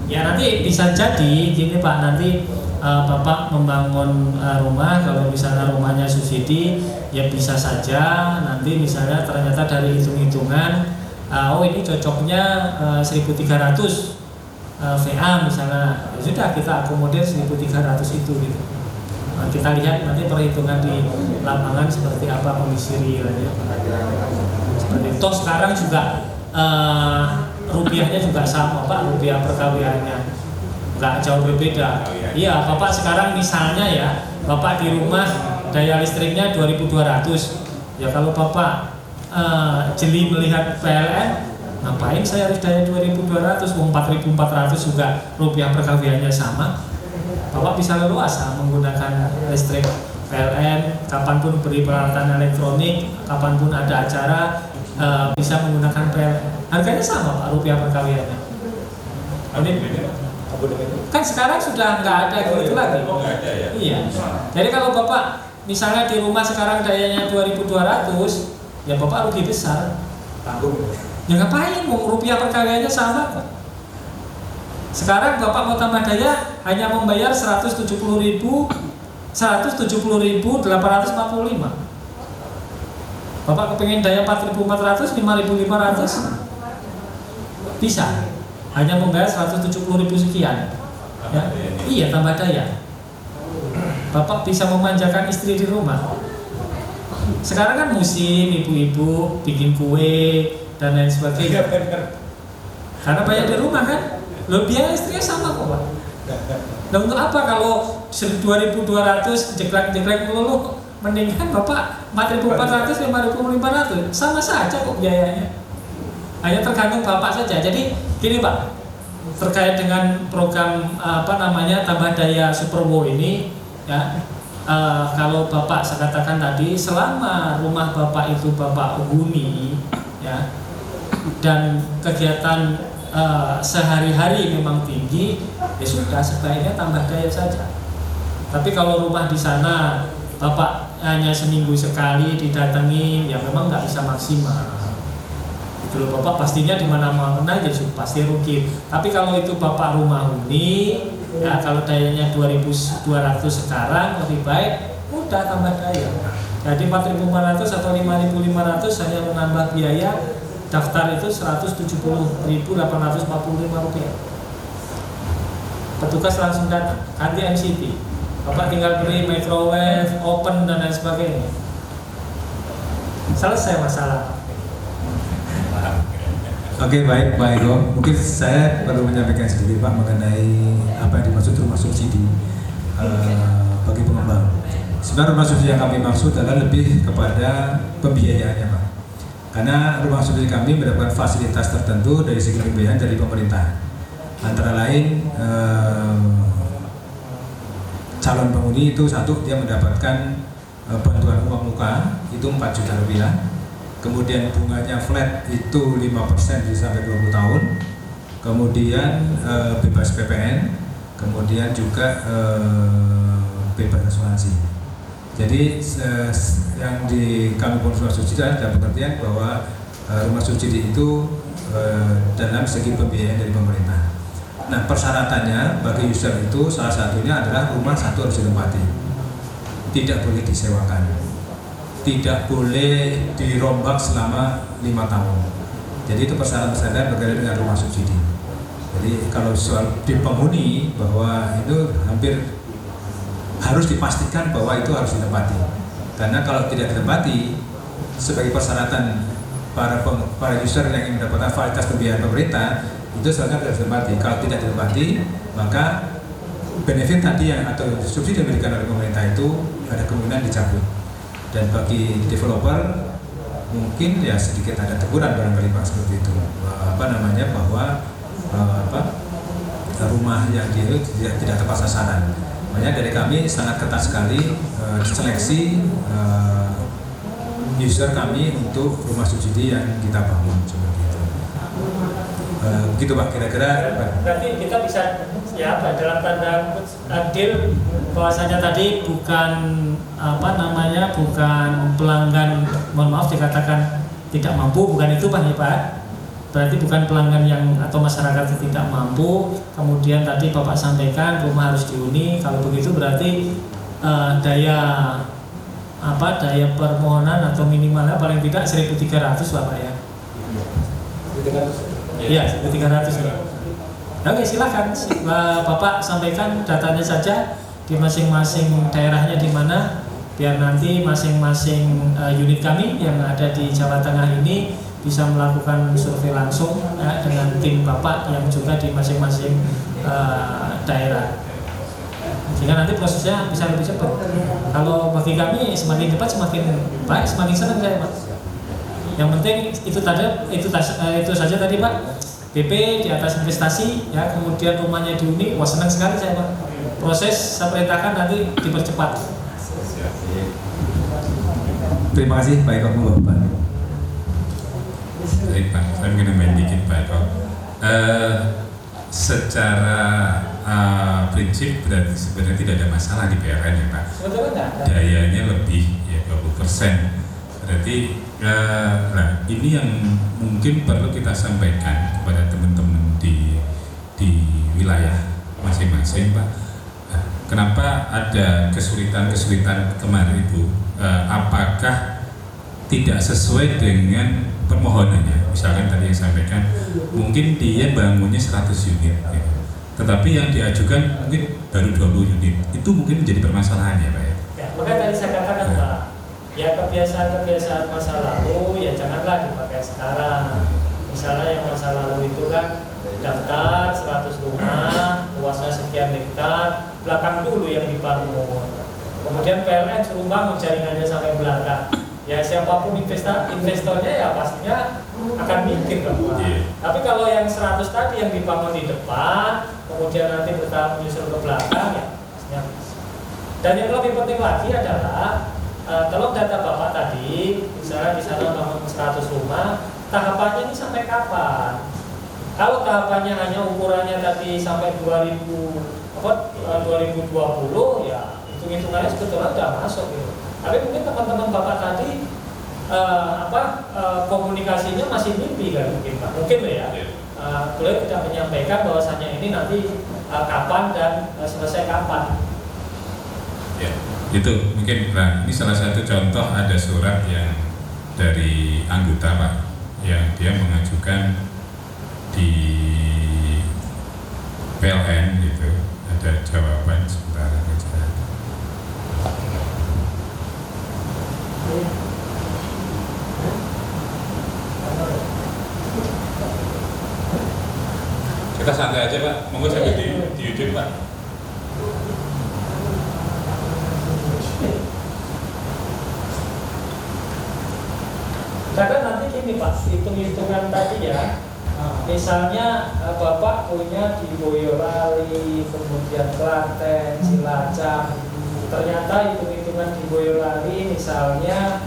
Ya nanti bisa jadi gini, Pak, nanti Bapak membangun rumah, kalau misalnya rumahnya subsidi, ya bisa saja nanti misalnya ternyata dari hitung-hitungan, ini cocoknya 1.300 VA misalnya, ya sudah kita akomodir 1.300 itu gitu. Nah, kita lihat nanti perhitungan di lapangan seperti apa kondisi realnya. Seperti itu. Toh sekarang juga rupiahnya juga sama, Pak, rupiah perkawiannya nggak jauh berbeda. Iya, Bapak sekarang misalnya ya, Bapak di rumah daya listriknya 2.200. Ya kalau Bapak jeli melihat PLN, ngapain saya harus daya 2.200, 4.400 juga rupiah perkawiannya sama. Bapak bisa leluasa menggunakan listrik PLN, kapanpun beri peralatan elektronik, kapanpun ada acara, bisa menggunakan PLN. Harganya sama, Pak, rupiah perkawiannya. Kan sekarang sudah nggak ada gitu lagi. Iya. Jadi kalau Bapak misalnya di rumah sekarang dayanya 2.200, ya Bapak rugi besar. Ya ngapain, mau rupiah perkawiannya sama kok. Sekarang Bapak mau tambah daya hanya membayar 170.000 170.845. Bapak kepengen daya 4.400, 5.500 bisa, hanya membayar 170.000 sekian. Ya, iya tambah daya. Bapak bisa memanjakan istri di rumah. Sekarang kan musim ibu-ibu bikin kue dan lain sebagainya. Karena banyak di rumah kan, lo biaya istrinya sama kok Pak. Nah untuk apa kalau 2.200 jeklak-jeklak melulu, mendingan Bapak 4.400, 5.500 sama saja kok biayanya. Hanya tergantung Bapak saja. Jadi gini Pak, terkait dengan program tambah daya Superwo ini ya, kalau Bapak saya katakan tadi, selama rumah Bapak itu Bapak huni ya, dan kegiatan sehari-hari memang tinggi, ya sudah sebaiknya tambah daya saja. Tapi kalau rumah di sana Bapak hanya seminggu sekali didatangi, ya memang nggak bisa maksimal. Itu Bapak pastinya di mana-mana ya pasti rugi. Tapi kalau itu Bapak rumah huni, ya kalau dayanya 2.200 sekarang lebih baik udah tambah daya. Jadi 4.400 atau 5.500 hanya menambah biaya daftar itu 170.845 rupiah. Petugas langsung datang, ganti MCT. Bapak tinggal beli microwave, oven dan lain sebagainya. Selesai masalah. Oke, baik Pak Eko. Mungkin saya perlu menyampaikan sedikit Pak mengenai apa yang dimaksud rumah subsidi bagi pengembang. Sebenarnya rumah subsidi yang kami maksud adalah lebih kepada pembiayaannya Pak. Karena rumah subsidi kami mendapatkan fasilitas tertentu dari segi pembiayaan dari pemerintah. Antara lain calon penghuni itu satu, dia mendapatkan bantuan uang muka itu 4 juta rupiah. Kemudian bunganya flat itu 5% bisa sampai 20 tahun. Kemudian bebas PPN, kemudian juga bebas asuransi. Jadi yang di kami rumah subsidi ada pengertian bahwa rumah subsidi itu dalam segi pembiayaan dari pemerintah. Nah persyaratannya bagi user itu salah satunya adalah rumah satu harus ditempati, tidak boleh disewakan, tidak boleh dirombak selama 5 tahun. Jadi itu persyaratan berkaitan dengan rumah subsidi. Jadi kalau soal di penghuni bahwa itu hampir harus dipastikan bahwa itu harus ditempati. Karena kalau tidak ditempati sebagai persyaratan para user yang ingin mendapatkan fasilitas pembiayaan pemerintah itu seharusnya harus ditempati. Kalau tidak ditempati maka benefit tadi yang atau subsidi yang diberikan oleh pemerintah itu ada kemungkinan dicabut. Dan bagi developer mungkin ya sedikit ada teguran barangkali Pak seperti itu, bahwa rumah yang itu tidak tepat sasaran. Makanya dari kami sangat ketat sekali seleksi user kami untuk rumah subsidi yang kita bangun seperti itu. Begitu Pak kira-kira. Berarti kita bisa ya dalam tanda deal bahwasanya tadi bukan bukan pelanggan, mohon maaf dikatakan tidak mampu, bukan itu Pak ya Pak. Berarti bukan pelanggan yang atau masyarakat yang tidak mampu. Kemudian tadi Bapak sampaikan rumah harus dihuni. Kalau begitu berarti daya permohonan atau minimalnya paling tidak 1.300 Bapak ya. Iya 1.300 ya. Oke silakan Bapak sampaikan datanya saja di masing-masing daerahnya di mana, biar nanti masing-masing unit kami yang ada di Jawa Tengah ini bisa melakukan survei langsung ya, dengan tim Bapak yang juga di masing-masing daerah, sehingga nanti prosesnya bisa lebih cepat. Kalau bagi kami semakin cepat semakin baik, semakin senang saya Pak. Yang penting itu saja tadi Pak. BP di atas investasi ya, kemudian rumahnya dihuni, wah senang sekali saya Pak. Proses saya perintahkan nanti dipercepat. Terima kasih Pak Eko Bapak. Baik Pak, saya mungkin nambahin dikit Pak Eko. Secara prinsip berarti sebenarnya tidak ada masalah di PLN ya Pak. Dayanya lebih ya 20%. Berarti ini yang mungkin perlu kita sampaikan kepada teman-teman di wilayah masing-masing Pak. kenapa ada kesulitan kemarin Ibu? Apakah tidak sesuai dengan permohonannya? Misalkan tadi yang sampaikan, mungkin dia bangunnya 100 unit, gitu. Tetapi yang diajukan mungkin baru 20 unit. Itu mungkin menjadi permasalahan ya Pak ya? Ya, makanya tadi saya katakan Pak, ya kebiasaan-kebiasaan masa lalu ya janganlah dipakai sekarang. Misalnya yang masa lalu itu kan daftar 100 rumah, luasnya sekian hektar, belakang dulu yang dibangun. Kemudian PLN suruh bangun jaringannya sampai belakang. Ya siapapun investornya ya pastinya akan mikir Pak. Tapi kalau yang 100 tadi yang dibangun di depan, kemudian nanti bertahap menyusul ke belakang ya pastinya. Dan yang lebih penting lagi adalah kalau data Bapak tadi, misalnya di sana bangun 100 rumah, tahapannya ini sampai kapan? Kalau tahapannya hanya ukurannya tadi sampai 2020 ya hitung-hitungannya sebetulnya sudah masuk gitu. Tapi mungkin teman-teman Bapak tadi komunikasinya masih mimpi kan mungkin Pak. Mungkin ya. Beliau tidak menyampaikan bahwasannya ini nanti kapan dan selesai kapan. Ya, itu mungkin ini salah satu contoh ada surat yang dari anggota Pak yang dia mengajukan di PLN gitu, ada jawaban sebentar aja. Kita santai aja Pak, monggo sampai di YouTube Pak. Karena nanti gini Pak, hitung-hitungan tadi ya. Misalnya Bapak punya di Boyolali, kemudian Klaten, Cilacap. Ternyata hitung-hitungan di Boyolali misalnya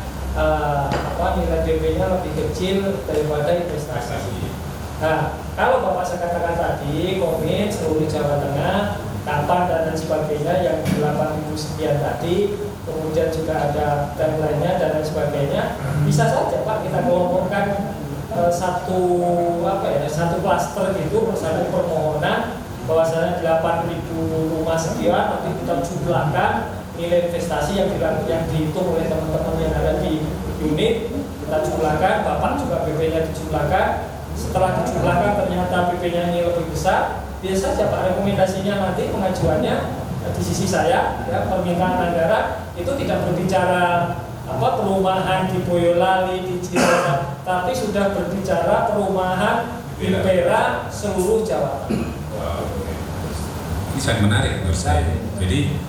nilai DP-nya lebih kecil daripada investasi. Nah, kalau Bapak saya katakan tadi, komit seluruh Jawa Tengah, kapan dan lain sebagainya yang 8.000 sekian tadi, kemudian juga ada timeline-nya dan lain sebagainya, bisa saja Pak kita kelompokkan satu klaster gitu, satu permohonan bahwasanya 8.000 rumah sekian nanti kita jumlahkan nilai investasi yang dihitung oleh teman-teman yang ada di unit, kita jumlahkan, Bapak juga BP-nya dijumlahkan. Setelah dijumlahkan ternyata BP-nya ini lebih besar, biasa saja Pak rekomendasinya nanti pengajuannya di sisi saya ya, permintaan anggaran itu tidak berbicara perumahan di Boyolali, di Cilacap, tapi sudah berbicara perumahan di Perak seluruh Jawa Tengah. Ini sangat menarik menurut saya. Jadi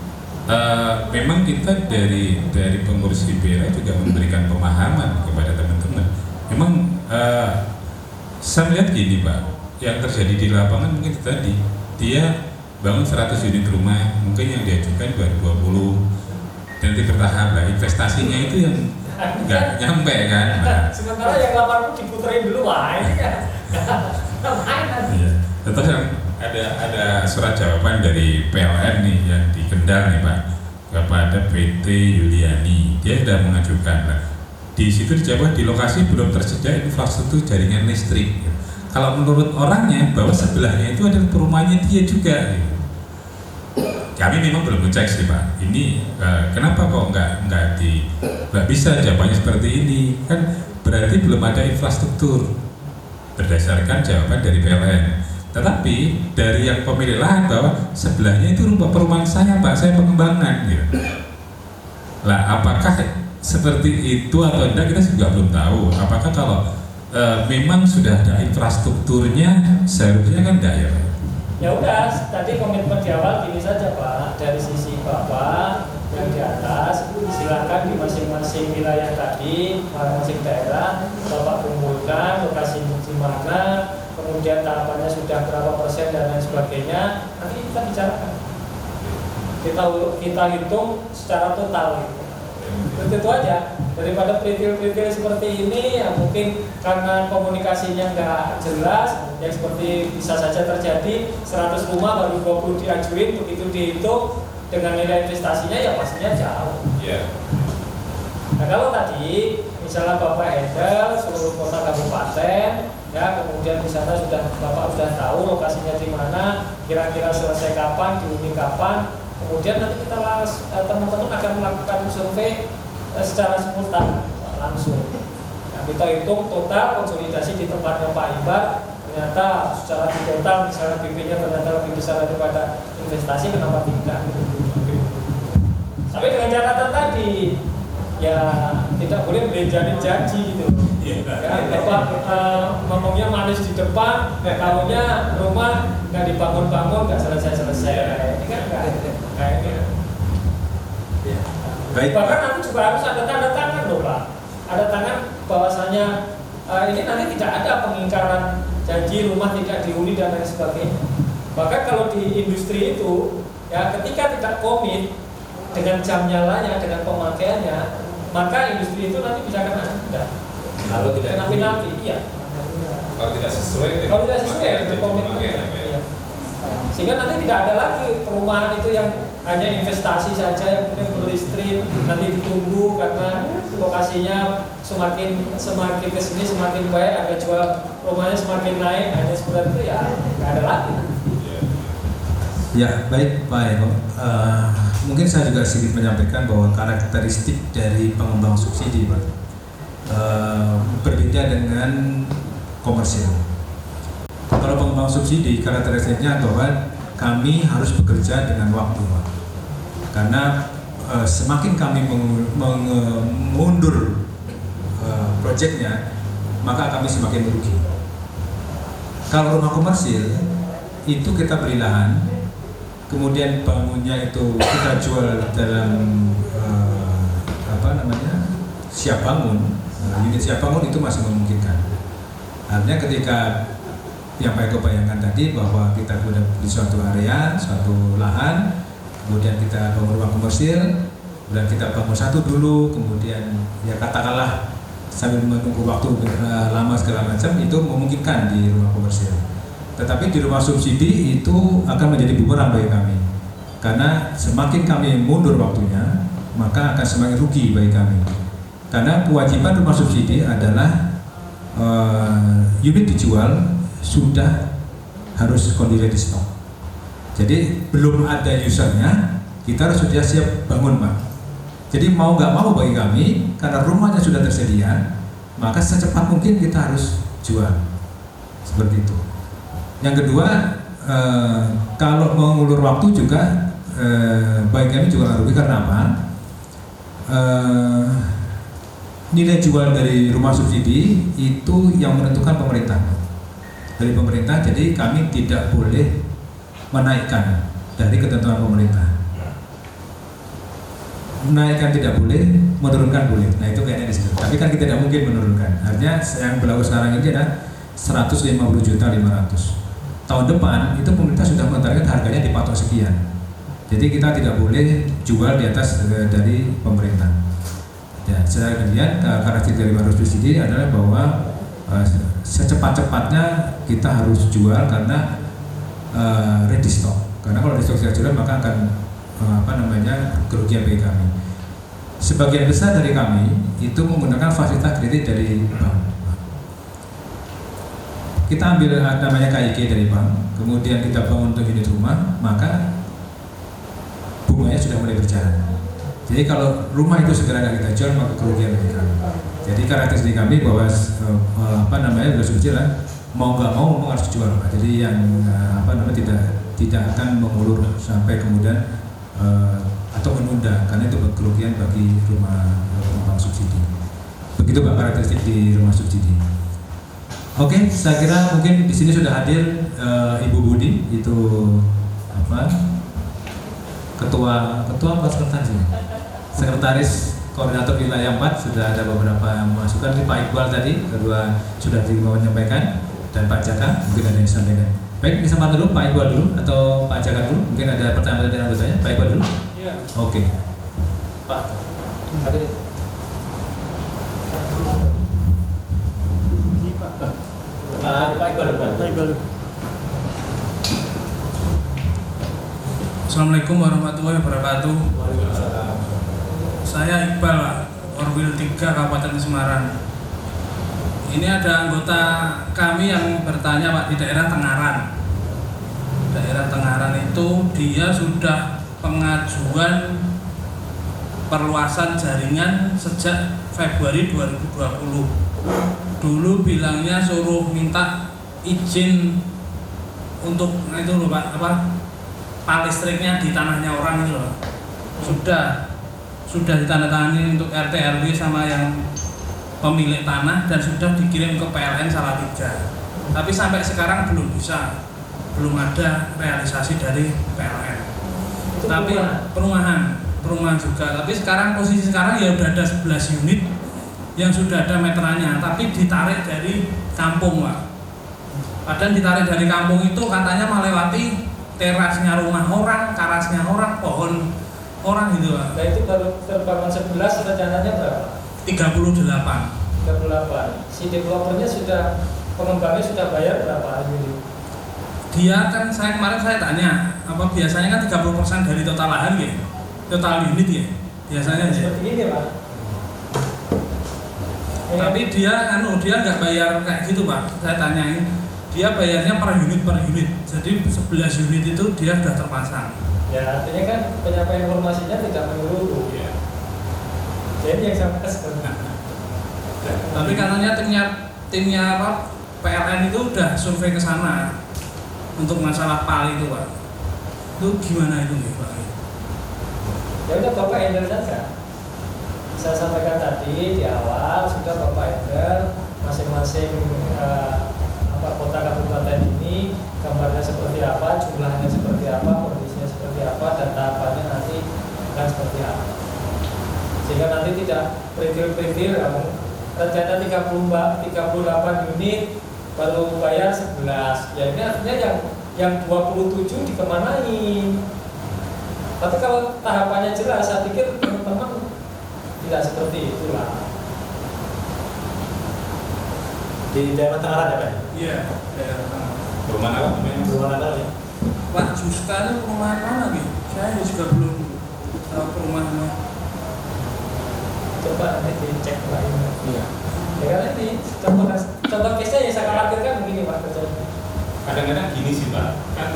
memang kita dari pengurus IPERA juga memberikan pemahaman kepada teman-teman. Memang saya melihat gini Pak, yang terjadi di lapangan mungkin tadi dia bangun 100 unit rumah, mungkin yang diajukan 2020 nanti bertahap lah, investasinya itu yang nggak nyampe kan. Nah, sementara yang 80 diputerin dulu Pak, ini ya iya. Terus yang ada surat jawaban dari PLN nih yang di Kendal nih Pak kepada PT Yuliani, dia sudah mengajukan lah. Di situ dijawab di lokasi belum tersedia infrastruktur jaringan listrik. Kalau menurut orangnya bahwa sebelahnya itu adalah perumahannya dia juga. Kami memang belum ngecek sih Pak. Ini kenapa kok nggak bisa jawabannya seperti ini? Kan berarti belum ada infrastruktur berdasarkan jawaban dari PLN. Tetapi dari yang pemilik lahan bahwa sebelahnya itu rumah perumahan saya Pak, saya pengembangan gitu. Lah apakah seperti itu atau tidak kita juga belum tahu. Apakah kalau memang sudah ada infrastrukturnya seharusnya kan enggak ya Pak? Ya udah, tadi komitmen di awal gini saja Pak, dari sisi Bapak yang di atas, silakan di masing-masing wilayah tadi, masing-masing daerah, Bapak kumpulkan lokasi di mana, kemudian tahapannya sudah berapa persen dan lain sebagainya, nanti kita bicarakan. Kita hitung secara total gitu. Itu aja, daripada pritil-pritil seperti ini ya mungkin karena komunikasinya nggak jelas yang seperti bisa saja terjadi 100 rumah baru 20 diajuin, begitu dihitung dengan nilai investasinya ya pastinya jauh. Nah kalau tadi misalnya Bapak handle seluruh kota kabupaten ya, kemudian di sana Bapak sudah tahu lokasinya di mana, kira-kira selesai kapan, diundi kapan, Kemudian nanti teman-teman akan melakukan survei secara simultan langsung. Nah, kita hitung total konsolidasi di tempatnya Pak Ibar, ternyata secara di total misalnya BP-nya ternyata lebih besar daripada investasi, kenapa tidak? Tapi dengan catatan tadi, ya tidak boleh menjadi janji gitu. Ya, ngomongnya manis di depan, tahunya rumah nggak dibangun-bangun, nggak selesai-selesai. Ini kan nggak kayak gitu. Baik. Bahkan nanti juga harus ada tanda tangan loh Pak. Ada tangan bahwasanya ini nanti tidak ada pengingkaran janji rumah tidak dihuni dan lain sebagainya. Bahkan kalau di industri itu, ya ketika tidak komit dengan jam nyalanya, dengan pemakaiannya, maka industri itu nanti bisa kena denda. Kalau tidak kena penalti, iya. Kalau tidak sesuai dengan komitmen, iya. Sehingga nanti tidak ada lagi perumahan itu yang hanya investasi saja yang kemudian berlistrik, nanti ditunggu karena lokasinya semakin kesini semakin baik, harga jual rumahnya semakin naik, hanya seperti itu ya nggak ada lagi. Ya, baik Pak Eko. Mungkin saya juga sedikit menyampaikan bahwa karakteristik dari pengembang subsidi Pak berbeda dengan komersil. Kalau pengembang subsidi karakteristiknya bahwa kami harus bekerja dengan waktu Pak. Karena semakin kami mengundur proyeknya, maka kami semakin merugi. Kalau rumah komersil itu kita beli lahan, kemudian bangunnya itu kita jual dalam siap bangun. Unit siap bangun itu masih memungkinkan. Artinya ketika yang Pak Eko bayangkan tadi bahwa kita sudah di suatu area, suatu lahan, kemudian kita bangun rumah komersil, dan kita bangun satu dulu, kemudian ya katakanlah sambil menunggu waktu lama segala macam, itu memungkinkan di rumah komersil. Tetapi di rumah subsidi itu akan menjadi bumerang bagi kami, karena semakin kami mundur waktunya, maka akan semakin rugi bagi kami. Karena kewajiban rumah subsidi adalah unit dijual sudah harus kondisi di stok. Jadi belum ada usernya, kita harus sudah siap bangun Pak. Jadi mau nggak mau bagi kami, karena rumahnya sudah tersedia, maka secepat mungkin kita harus jual. Seperti itu. Yang kedua, kalau mengulur waktu juga bagi kami juga rugi karena apa? Nilai jual dari rumah subsidi itu yang menentukan pemerintah. Dari pemerintah, jadi kami tidak boleh menaikkan dari ketentuan pemerintah. Menaikkan tidak boleh, menurunkan boleh. Nah itu kayaknya di situ. Tapi kan kita tidak mungkin menurunkan. Artinya yang berlaku sekarang ini adalah 150.500.000. Tahun depan itu pemerintah sudah menetapkan harganya dipatok sekian. Jadi kita tidak boleh jual di atas dari pemerintah. Ya, secara kemudian karakteristik dari rumah subsidi adalah bahwa secepat-cepatnya kita harus jual karena ready stock. Karena kalau di stok tidak jual maka akan kerugian bagi kami. Sebagian besar dari kami itu menggunakan fasilitas kredit dari bank. Kita ambil namanya KIK dari bank, kemudian kita bangun untuk unit rumah, maka bunganya sudah mulai berjalan. Jadi kalau rumah itu segera kita jual maka kerugian bagi kami. Jadi karakteristik kami bahwa sudah subsidi lah, mau nggak mau harus jual Pak. Jadi yang tidak akan mengulur sampai kemudian atau menunda, karena itu kerugian bagi rumah subsidi. Begitu Pak karakteristik di rumah subsidi. Oke, saya kira mungkin di sini sudah hadir Ibu Budi, itu ketua apa sekretaris koordinator wilayah 4, sudah ada beberapa masukan. Pak Iqbal tadi kedua sudah menyampaikan, dan Pak Jaka mungkin ada yang disampaikan. Baik, kesempatan dulu Pak Iqbal dulu atau Pak Jaka dulu, mungkin ada pertanyaan dari anggotanya. Pak Iqbal dulu. Iya. Oke. Pak. Hadir. Pak Iqbal. Assalamualaikum warahmatullahi wabarakatuh. Saya Iqbal, Orwil 3 Kabupaten Semarang. Ini ada anggota kami yang bertanya Pak, di daerah Tengaran. Daerah Tengaran itu dia sudah pengajuan perluasan jaringan sejak Februari 2020. Dulu bilangnya suruh minta izin untuk itu loh Pak, listriknya di tanahnya orang itu loh. Sudah ditandatangani untuk RT RW sama yang pemilik tanah dan sudah dikirim ke PLN Salatiga. Tapi sampai sekarang belum ada realisasi dari PLN. Tapi perumahan juga. Tapi posisi sekarang ya udah ada 11 unit yang sudah ada meterannya, tapi ditarik dari kampung Pak. Padahal ditarik dari kampung itu katanya melewati terasnya rumah orang, karasnya orang, pohon orang gitu Pak. Nah itu baru terbangun 11, rencananya berapa? 38. Si developernya pengembangnya sudah bayar berapa ini? Dia kan kemarin saya tanya, apa biasanya kan 30% dari total lahan ya? Total unit ya? Biasanya seperti ini Pak. Tapi dia nggak bayar kayak gitu Pak. Saya tanyain, dia bayarnya per unit. Jadi 11 unit itu dia sudah terpasang. Ya artinya kan penyampaian informasinya tidak menyeluruh. Ya. Jadi yang sampai sekarang. Tapi katanya timnya PLN itu udah survei ke sana untuk masalah PAL itu Pak. Itu gimana itu nih Pak? Ya udah Bapak handle saja. Saya sampaikan tadi di awal sudah Bapak handle masing-masing kota kabupaten ini gambarnya seperti apa, jumlahnya seperti apa, kondisinya seperti apa, dan tahapannya nanti akan seperti apa. Sehingga nanti tidak perintil-perintil rencana 38 unit baru bayar 11. Ya ini artinya yang 27 dikemanain. Tapi kalau tahapannya jelas, saya pikir teman-teman tidak seperti itulah. Di daerah Tangerang ya Pak? Iya, daerah Tangerang. Perumahan apa namanya? Perumahan apa ya? Pak Juska itu perumahan mana gitu? Saya juga belum tahu perumahannya. Coba nanti dicek lagi. Iya. Ya karena ini contoh case-nya yang saya khawatirkan begini Pak terjadi. Kadang-kadang gini sih Pak, kan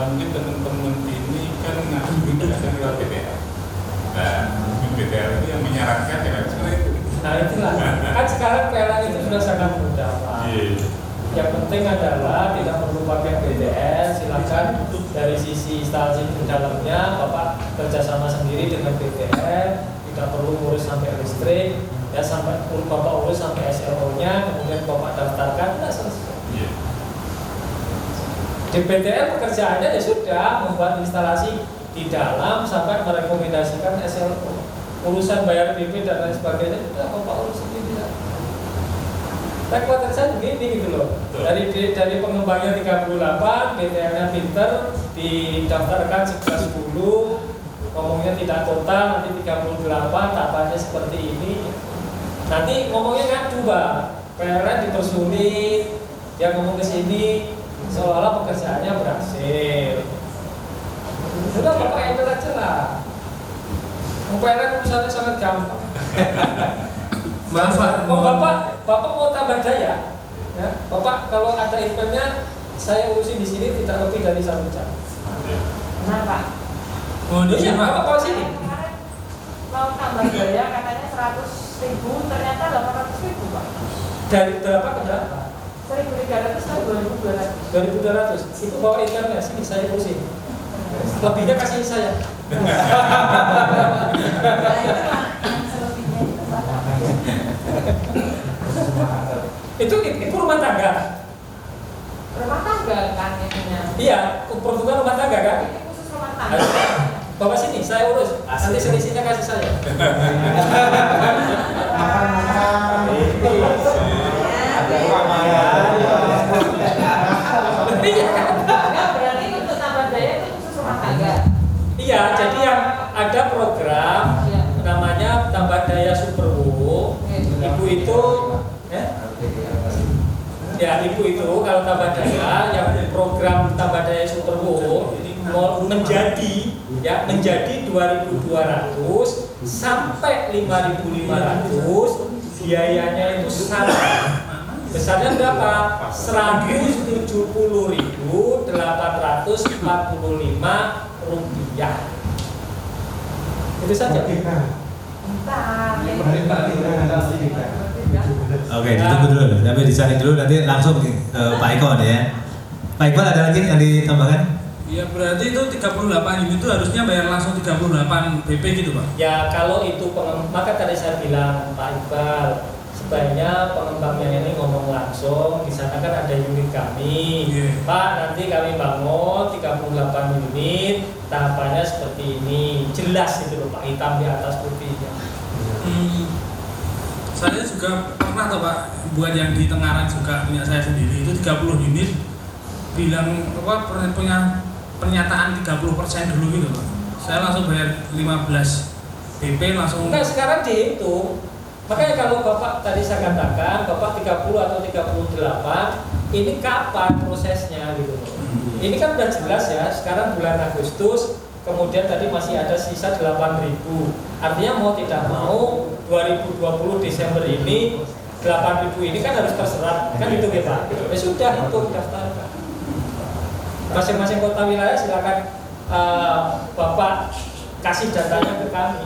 mungkin teman-teman ini kan ngaku itu kan lewat BTR. Nah, BTR itu yang menyarankan ya kan sebenarnya itu. Nah itulah, kan sekarang PLN itu sudah sangat mudah Pak. Yang penting adalah tidak perlu pakai BTR, silakan dari sisi instalasi di dalamnya Bapak kerjasama sendiri dengan BTR, tidak perlu urus sampai listrik, ya sampai Bapak urus sampai SLO-nya, kemudian Bapak daftarkan, sudah selesai. Di BTR pekerjaannya ya sudah membuat instalasi di dalam sampai merekomendasikan SLO. Urusan bayar BP dan lain sebagainya sudah Bapak urus sendiri. Saya khawatir saya begini gitu loh. Dari pengembangnya 38, BTR-nya pinter, didaftarkan 11 dulu, ngomongnya tidak total, nanti 38, tahapannya seperti ini. Nanti ngomongnya kan coba, PLN dipersulit, dia ngomong ke sini, seolah-olah pekerjaannya berhasil. Sudah Bapak handle aja lah. PLN urusannya sangat gampang. Bapak mau tambah daya, ya? Bapak kalau ada eventnya, saya urusin di sini tidak lebih dari 1 jam. Benar Pak. Oh di sini Pak. Bapak sini. Mau tambah daya katanya 100.000, ternyata 800.000 Pak. Dari berapa ke berapa? 1.300 kan 2.200. 2.200. Itu bawa eventnya sini saya urusin. Lebihnya kasih saya. Nah itu Pak, yang selebihnya itu Pak. Itu rumah tangga. Rumah tangga kan ininya. Iya, peruntukan rumah tangga kan? Ini khusus rumah tangga. Bapak sini, saya urus. Nanti selisihnya kasih saya. Enggak, berarti untuk tambah daya itu khusus rumah tangga. Iya, jadi yang ada program namanya tambah daya Superwo. Ibu itu, ya ibu itu kalau tambah daya, yang program tambah daya Superwo menjadi 2.200 sampai 5.500, biayanya itu sama. Besarnya berapa? 170.845 rupiah. Itu saja. Bentar. Oke, ditunggu dulu, sampai dicari dulu nanti langsung Pak Eko nih ya. Pak Iqbal ada lagi yang ditambahkan? Ya berarti itu 38 unit itu harusnya bayar langsung 38 BP gitu Pak? Ya kalau itu maka tadi saya bilang Pak Iqbal, sebaiknya pengembangnya ini ngomong langsung. Di sana kan ada unit kami, Pak, nanti kami bangun 38 unit, tahapannya seperti ini, jelas itu loh Pak, hitam di atas putihnya. Saya juga pernah tuh Pak, buat yang di Tengaran juga punya saya sendiri itu 30 unit, bilang apa punya pernyataan 30% dulu gitu Pak. Saya langsung bayar 15 BP langsung. Nah sekarang dihitung. Makanya kalau Bapak tadi saya katakan Bapak 30 atau 38, ini kapan prosesnya gitu loh. Ini kan udah jelas ya, sekarang bulan Agustus, kemudian tadi masih ada sisa 8.000. Artinya mau tidak mau 2020 Desember ini 8.000 ini kan harus terserap, kan itu ya Pak. Ya sudah itu daftarkan. Masing-masing kota wilayah silakan Bapak kasih datanya ke kami.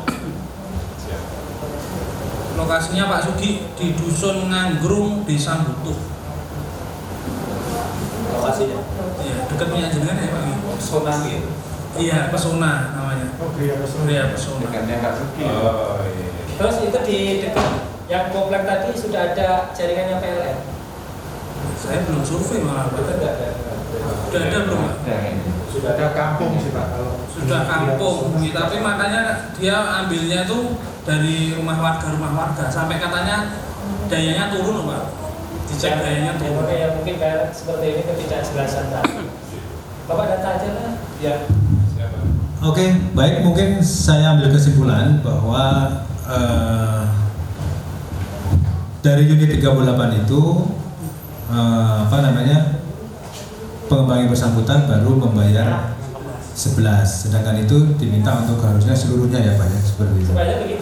Lokasinya Pak Sugi di Dusun Nganggrung, Desa Butuh. Lokasinya. Iya, dekat punya jenengan ya Pak. Pesona gitu. Iya, Pesona namanya. Iya, Pesona. Dekatnya Kak Sugi. Oh iya. Terus itu di dekat yang komplek tadi sudah ada jaringannya PLN. Saya belum survei malah Pak. Sudah ada belum Pak? Sudah ada kampung sih Pak kalau. Sudah kampung, tapi makanya dia ambilnya tuh dari rumah warga sampai katanya dayanya turun loh Pak. Dicek dayanya turun. Ya mungkin kayak seperti ini ketidakjelasan tadi. Bapak data aja lah. Ya. Siapa? Oke, baik, mungkin saya ambil kesimpulan bahwa dari unit 38 itu pengembang yang bersangkutan baru membayar 11, sedangkan itu diminta untuk harusnya seluruhnya ya Pak ya, seperti itu.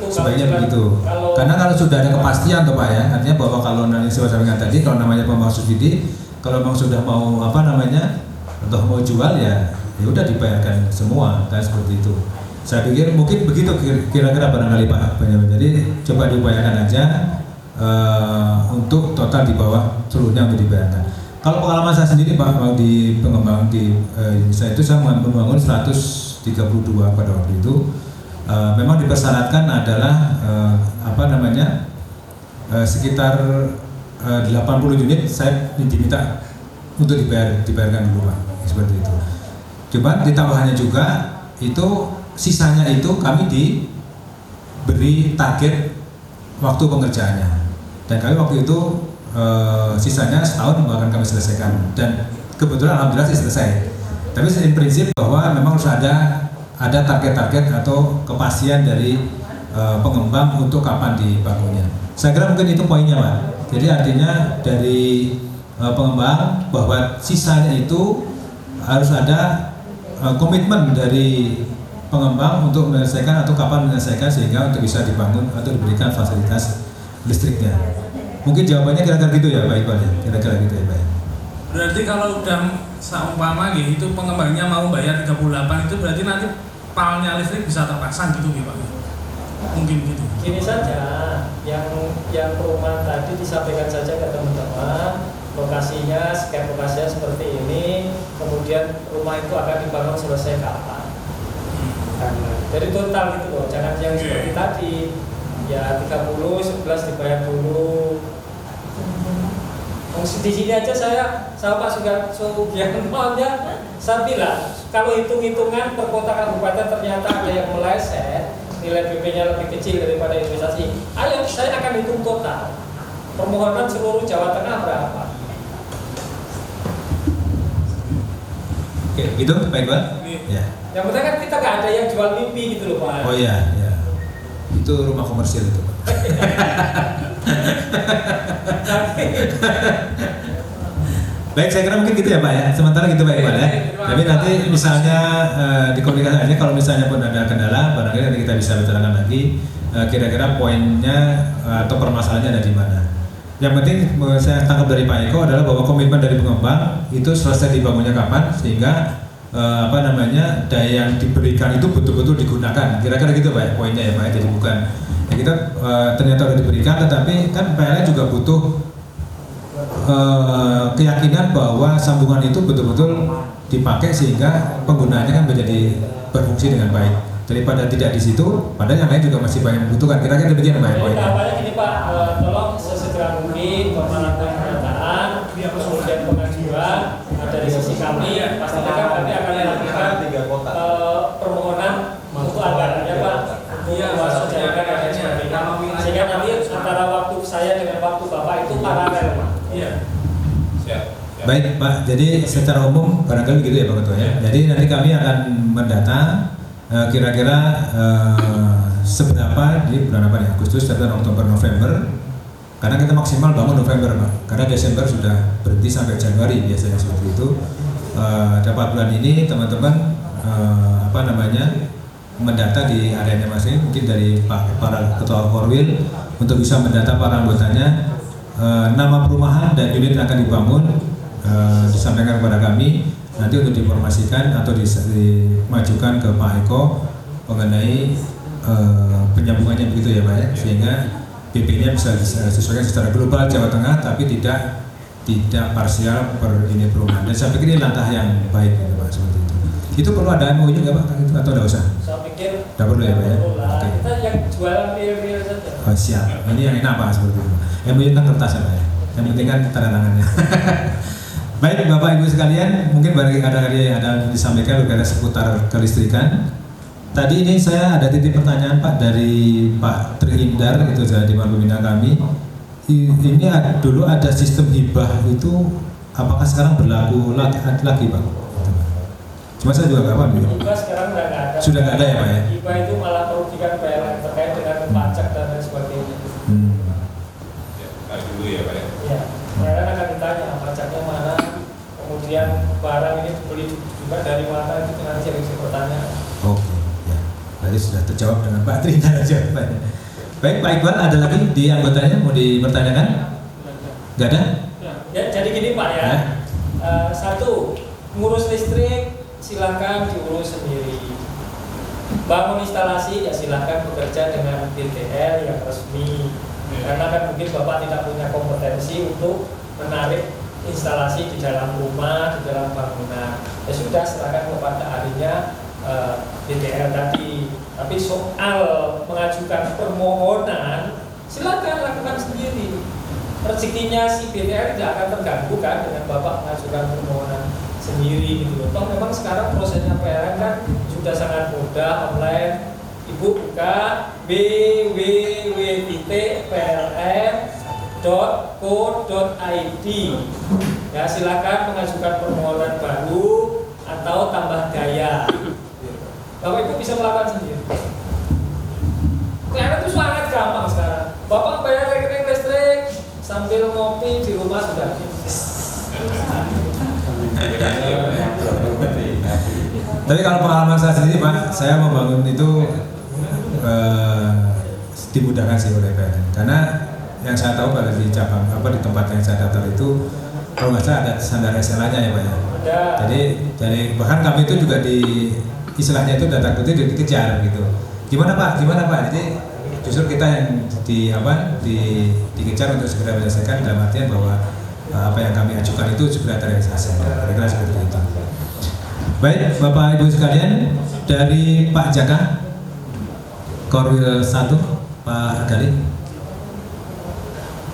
Sebaiknya begitu. Karena kalau sudah ada kepastian tuh Pak ya, artinya bahwa kalau nanti saya sampaikan tadi, kalau namanya pembang subsidi, kalau memang sudah mau atau mau jual ya udah dibayarkan semua, kan seperti itu. Saya pikir mungkin begitu kira-kira barangkali Pak Benyamin. Jadi coba diupayakan aja untuk total di bawah seluruhnya untuk dibayarkan. Kalau pengalaman saya sendiri Pak, di pengembang di saya itu saya membangun 132 pada waktu itu. Memang dipersyaratkan adalah sekitar 80 unit saya diminta untuk dibayarkan dulu Pak, seperti itu. Cuma ditambahannya juga itu sisanya itu kami diberi target waktu pengerjaannya, dan kami waktu itu sisanya setahun akan kami selesaikan, dan kebetulan alhamdulillah sih selesai. Tapi in prinsip bahwa memang harus ada target-target atau kepastian dari pengembang untuk kapan dibangunnya. Saya kira mungkin itu poinnya Pak. Jadi artinya dari pengembang bahwa sisanya itu harus ada komitmen dari pengembang untuk menyelesaikan atau kapan menyelesaikan sehingga untuk bisa dibangun atau diberikan fasilitas listriknya. Mungkin jawabannya kira-kira gitu ya Pak Iqbal ya, kira-kira gitu ya Pak. Berarti kalau udah seumpama gitu pengembangnya mau bayar 38 itu berarti nanti palnya listrik bisa terpasang gitu Pak. Mungkin gitu. Gini saja, yang perumahan tadi disampaikan saja ke teman-teman, lokasinya sekian lokasinya seperti ini, kemudian rumah itu akan dibangun selesai kapan. Jadi total gitu loh, jangan yang seperti tadi ya 30, 11 dibayar dulu. Di sini aja saya sama Pak Sugiartonya saya bilang kalau hitung-hitungan per kota kabupaten ternyata ada yang meleset, nilai BP-nya lebih kecil daripada investasi. Ayo saya akan hitung total permohonan seluruh Jawa Tengah berapa. Oke, gitu Pak Iqbal? Ya. Yang penting kan kita nggak ada yang jual mimpi gitu loh Pak. Oh iya, ya. Itu rumah komersil itu Pak. Baik, saya kira mungkin gitu ya Pak ya. Sementara gitu Pak Iqbal ya. Tapi nanti misalnya dikomunikasikan aja kalau misalnya pun ada kendala, barangkali nanti kita bisa bicarakan lagi kira-kira poinnya atau permasalahannya ada di mana. Yang penting saya tangkap dari Pak Eko adalah bahwa komitmen dari pengembang itu selesai dibangunnya kapan, sehingga daya yang diberikan itu betul-betul digunakan. Kira-kira gitu Pak ya, poinnya ya Pak ya. Jadi bukan ya kita ternyata sudah diberikan, tetapi kan PLN juga butuh keyakinan bahwa sambungan itu betul-betul dipakai sehingga penggunaannya kan menjadi berfungsi dengan baik. Daripada tidak di situ, padahal yang lain juga masih banyak membutuhkan. Kira-kira demikian Pak ya Jadi poinnya. tahapannya gini Pak, tolong sesegera mungkin melakukan pernyataan, kemudian pengajuan dari sisi kami, pastinya kan kami akan melakukan permohonan untuk anggarannya Pak, untuk mewawancarai dan sebagainya. Sehingga nanti antara waktu saya dengan waktu Bapak itu paralel Pak. Iya. Siap. Baik Pak, jadi secara umum barangkali begitu ya Pak Ketua ya. Jadi nanti kami akan mendata kira-kira seberapa di bulan apa nih, Agustus, September, Oktober, November. Karena kita maksimal bangun November Pak, karena Desember sudah berhenti sampai Januari biasanya seperti itu. Dapat bulan ini teman-teman mendata di areanya masing, mungkin dari para ketua Korwil untuk bisa mendata para anggotanya, nama perumahan dan unit yang akan dibangun, disampaikan kepada kami nanti untuk diinformasikan atau dimajukan ke Pak Eko mengenai penyambungannya begitu ya Pak ya, sehingga PP-nya bisa disesuaikan secara global Jawa Tengah tapi tidak parsial per ini perumahan. Dan saya pikir ini langkah yang baik gitu Pak, seperti itu. Itu perlu ada MOU juga Pak itu atau tidak usah? Saya pikir Tidak perlu ya Pak ya. Oke. kita yang jualan real saja. Oh, siap. Ini yang enak Pak seperti itu. MOU kan kertas ya Pak ya. Yang penting kan tanda tangannya. Baik Bapak Ibu sekalian, mungkin ada yang disampaikan berkaitan seputar kelistrikan. Tadi ini saya ada titip pertanyaan Pak dari Pak Trihindar, itu jadi Dewan Pembina kami. Ini dulu ada sistem hibah itu, apakah sekarang berlaku lagi Pak? Cuma saya juga nggak paham. Hibah sekarang sudah nggak ada. Sudah nggak ada ya Pak ya? Hibah itu malah merugikan PLN terkait dengan pajak dan lain sebagainya. Ya, dulu ya Pak ya. Ya, PLN akan ditanya pajaknya mana, kemudian barang ini beli juga dari mana, itu nanti yang bisa pertanyaan. Oke, ya. Tadi sudah terjawab dengan Pak Trihindar jawabannya. Baik Pak Iqbal, ada lagi di anggotanya mau dipertanyakan? Nggak ada? Ya, jadi gini Pak ya. Satu, ngurus listrik silakan diurus sendiri. Bangun instalasi ya silakan bekerja dengan DTL yang resmi. Karena kan mungkin Bapak tidak punya kompetensi untuk menarik instalasi di dalam rumah, di dalam bangunan. Ya sudah, serahkan kepada ahlinya DTL tadi. Tapi soal mengajukan permohonan silakan lakukan sendiri. Rezekinya si BTL tidak akan terganggu kan dengan Bapak mengajukan permohonan sendiri gitu loh. Toh memang sekarang prosesnya PLN kan sudah sangat mudah, online. Ibu buka www.pln.co.id. Ya, silakan mengajukan permohonan baru atau tambah daya. Bapak Ibu bisa melakukan sendiri. PLN itu sangat gampang sekarang. Bapak bayar rekening listrik sambil ngopi di rumah sudah. Tapi kalau pengalaman saya sendiri Pak, saya membangun itu dimudahkan sih oleh PLN. Karena yang saya tahu pada di cabang di tempat yang saya daftar itu, kalau nggak salah ada standar SLA-nya ya Pak ya. Jadi bahkan kami itu juga di istilahnya itu data kutip dikejar gitu. Gimana Pak? Jadi justru kita yang dikejar untuk segera menyelesaikan, dalam artian bahwa apa yang kami ajukan itu segera terrealisasi. Kira-kira seperti itu. Baik, Bapak Ibu sekalian, dari Pak Jaka, Korwil 1, Pak Gali.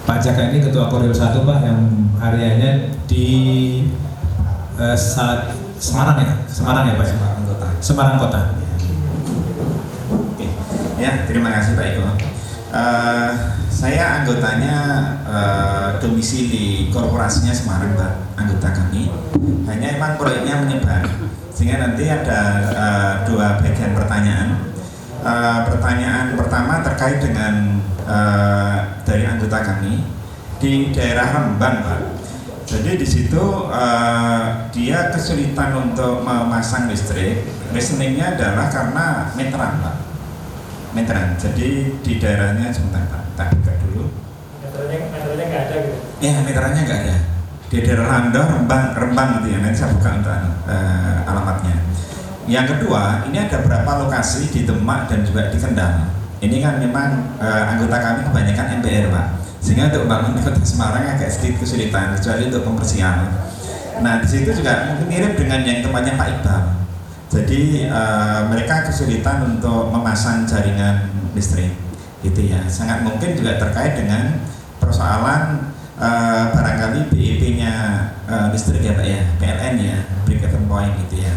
Pak Jaka ini Ketua Korwil 1 Pak, yang areanya di Semarang ya? Semarang ya Pak? Semarang Kota. Oke. Ya, terima kasih Pak Eko. Saya anggotanya domisili korporasinya Semarang Pak, anggota kami. Hanya emang proyeknya menyebar, sehingga nanti ada dua bagian pertanyaan. Pertanyaan pertama terkait dengan dari anggota kami di daerah Rembang Pak. Jadi di situ dia kesulitan untuk memasang listrik. Reasoningnya adalah karena meteran Pak. Meteran. Jadi di daerahnya sebentar Pak, kita buka dulu. Meterannya nggak ada gitu. Ya, meterannya nggak ada. di daerah Rembang gitu ya. Nanti saya buka untuk alamatnya. Yang kedua, ini ada beberapa lokasi di Demak dan juga di Kendal. Ini kan memang anggota kami kebanyakan MPR Pak, sehingga untuk bangun di Kota Semarang agak sedikit kesulitan, kecuali untuk pembersihan. Nah di situ juga mungkin mirip dengan yang tempatnya Pak Iqbal. Jadi mereka kesulitan untuk memasang jaringan listrik, gitu ya. Sangat mungkin juga terkait dengan persoalan barangkali BEP-nya listrik ya Pak ya, PLN ya, break even point gitu ya.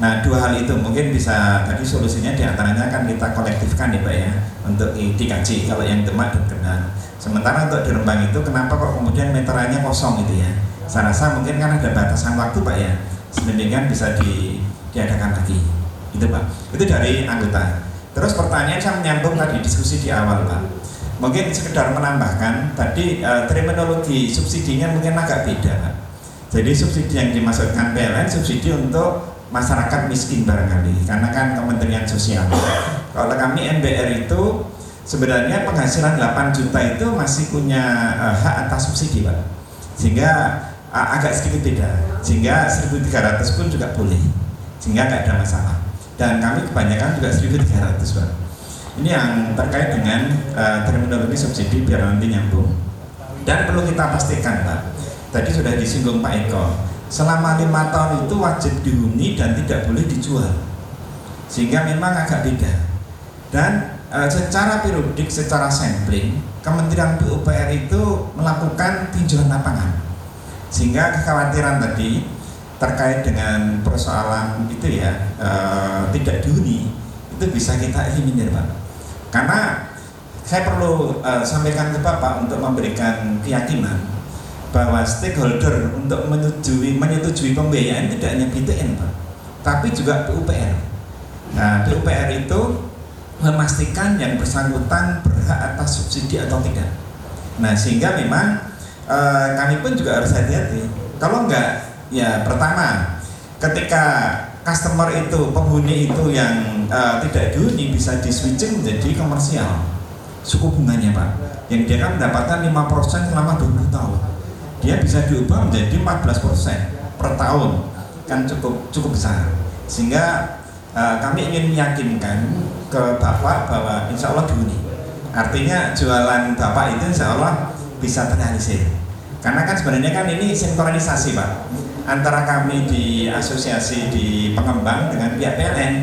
Nah dua hal itu mungkin bisa tadi solusinya diantaranya kan kita kolektifkan ya Pak ya, untuk dikaji kalau yang Demak dan Kendal. Sementara untuk di Rembang itu kenapa kok kemudian meterannya kosong gitu ya? Saya rasa mungkin kan ada batasan waktu Pak ya, sedemikian bisa diadakan lagi itu Pak. Itu dari anggota. Terus pertanyaan saya menyambung tadi diskusi di awal Pak, mungkin sekedar menambahkan tadi terminologi subsidinya mungkin agak beda Pak. Jadi subsidi yang dimaksudkan PLN subsidi untuk masyarakat miskin barangkali, karena kan Kementerian Sosial. Kalau kami MBR itu sebenarnya penghasilan 8 juta itu masih punya hak atas subsidi Pak, sehingga agak sedikit beda, sehingga 1.300 pun juga boleh, sehingga nggak ada masalah. Dan kami kebanyakan juga 1.300 Pak. Ini yang terkait dengan terminologi subsidi biar nanti nyambung. Dan perlu kita pastikan Pak, tadi sudah disinggung Pak Eko, selama 5 tahun itu wajib dihuni dan tidak boleh dijual, sehingga memang agak beda. Dan secara periodik, secara sampling, Kementerian PUPR itu melakukan tinjauan lapangan, sehingga kekhawatiran tadi terkait dengan persoalan itu ya tidak dihuni itu bisa kita eliminir Pak. Karena saya perlu sampaikan ke Bapak untuk memberikan keyakinan bahwa stakeholder untuk menyetujui pembiayaan tidak hanya BTN Pak, tapi juga PUPR. Nah PUPR itu memastikan yang bersangkutan berhak atas subsidi atau tidak. Nah sehingga memang kami pun juga harus hati-hati. Kalau enggak, ya pertama ketika customer itu, penghuni itu yang tidak dihuni bisa di-switching menjadi komersial suku bunganya Pak, yang dia kan mendapatkan 5% selama 20 tahun. Dia bisa diubah menjadi 14% per tahun, kan cukup besar. Sehingga kami ingin meyakinkan ke Bapak bahwa insya Allah dihuni. Artinya jualan Bapak itu insya Allah bisa terrealisir. Karena kan sebenarnya kan ini sinkronisasi Pak, antara kami di asosiasi di pengembang dengan pihak PLN.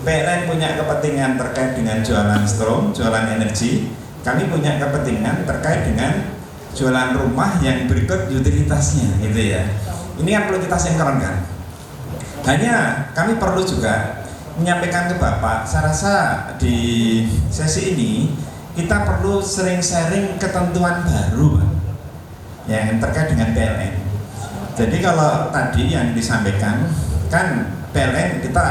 PLN punya kepentingan terkait dengan jualan strom, jualan energi. Kami punya kepentingan terkait dengan jualan rumah yang berikut utilitasnya gitu ya. Ini yang perlu kita sinkronkan. Hanya kami perlu juga menyampaikan ke Bapak, saya rasa di sesi ini kita perlu sering sharing ketentuan baru Pak, yang terkait dengan PLN. Jadi kalau tadi yang disampaikan kan PLN kita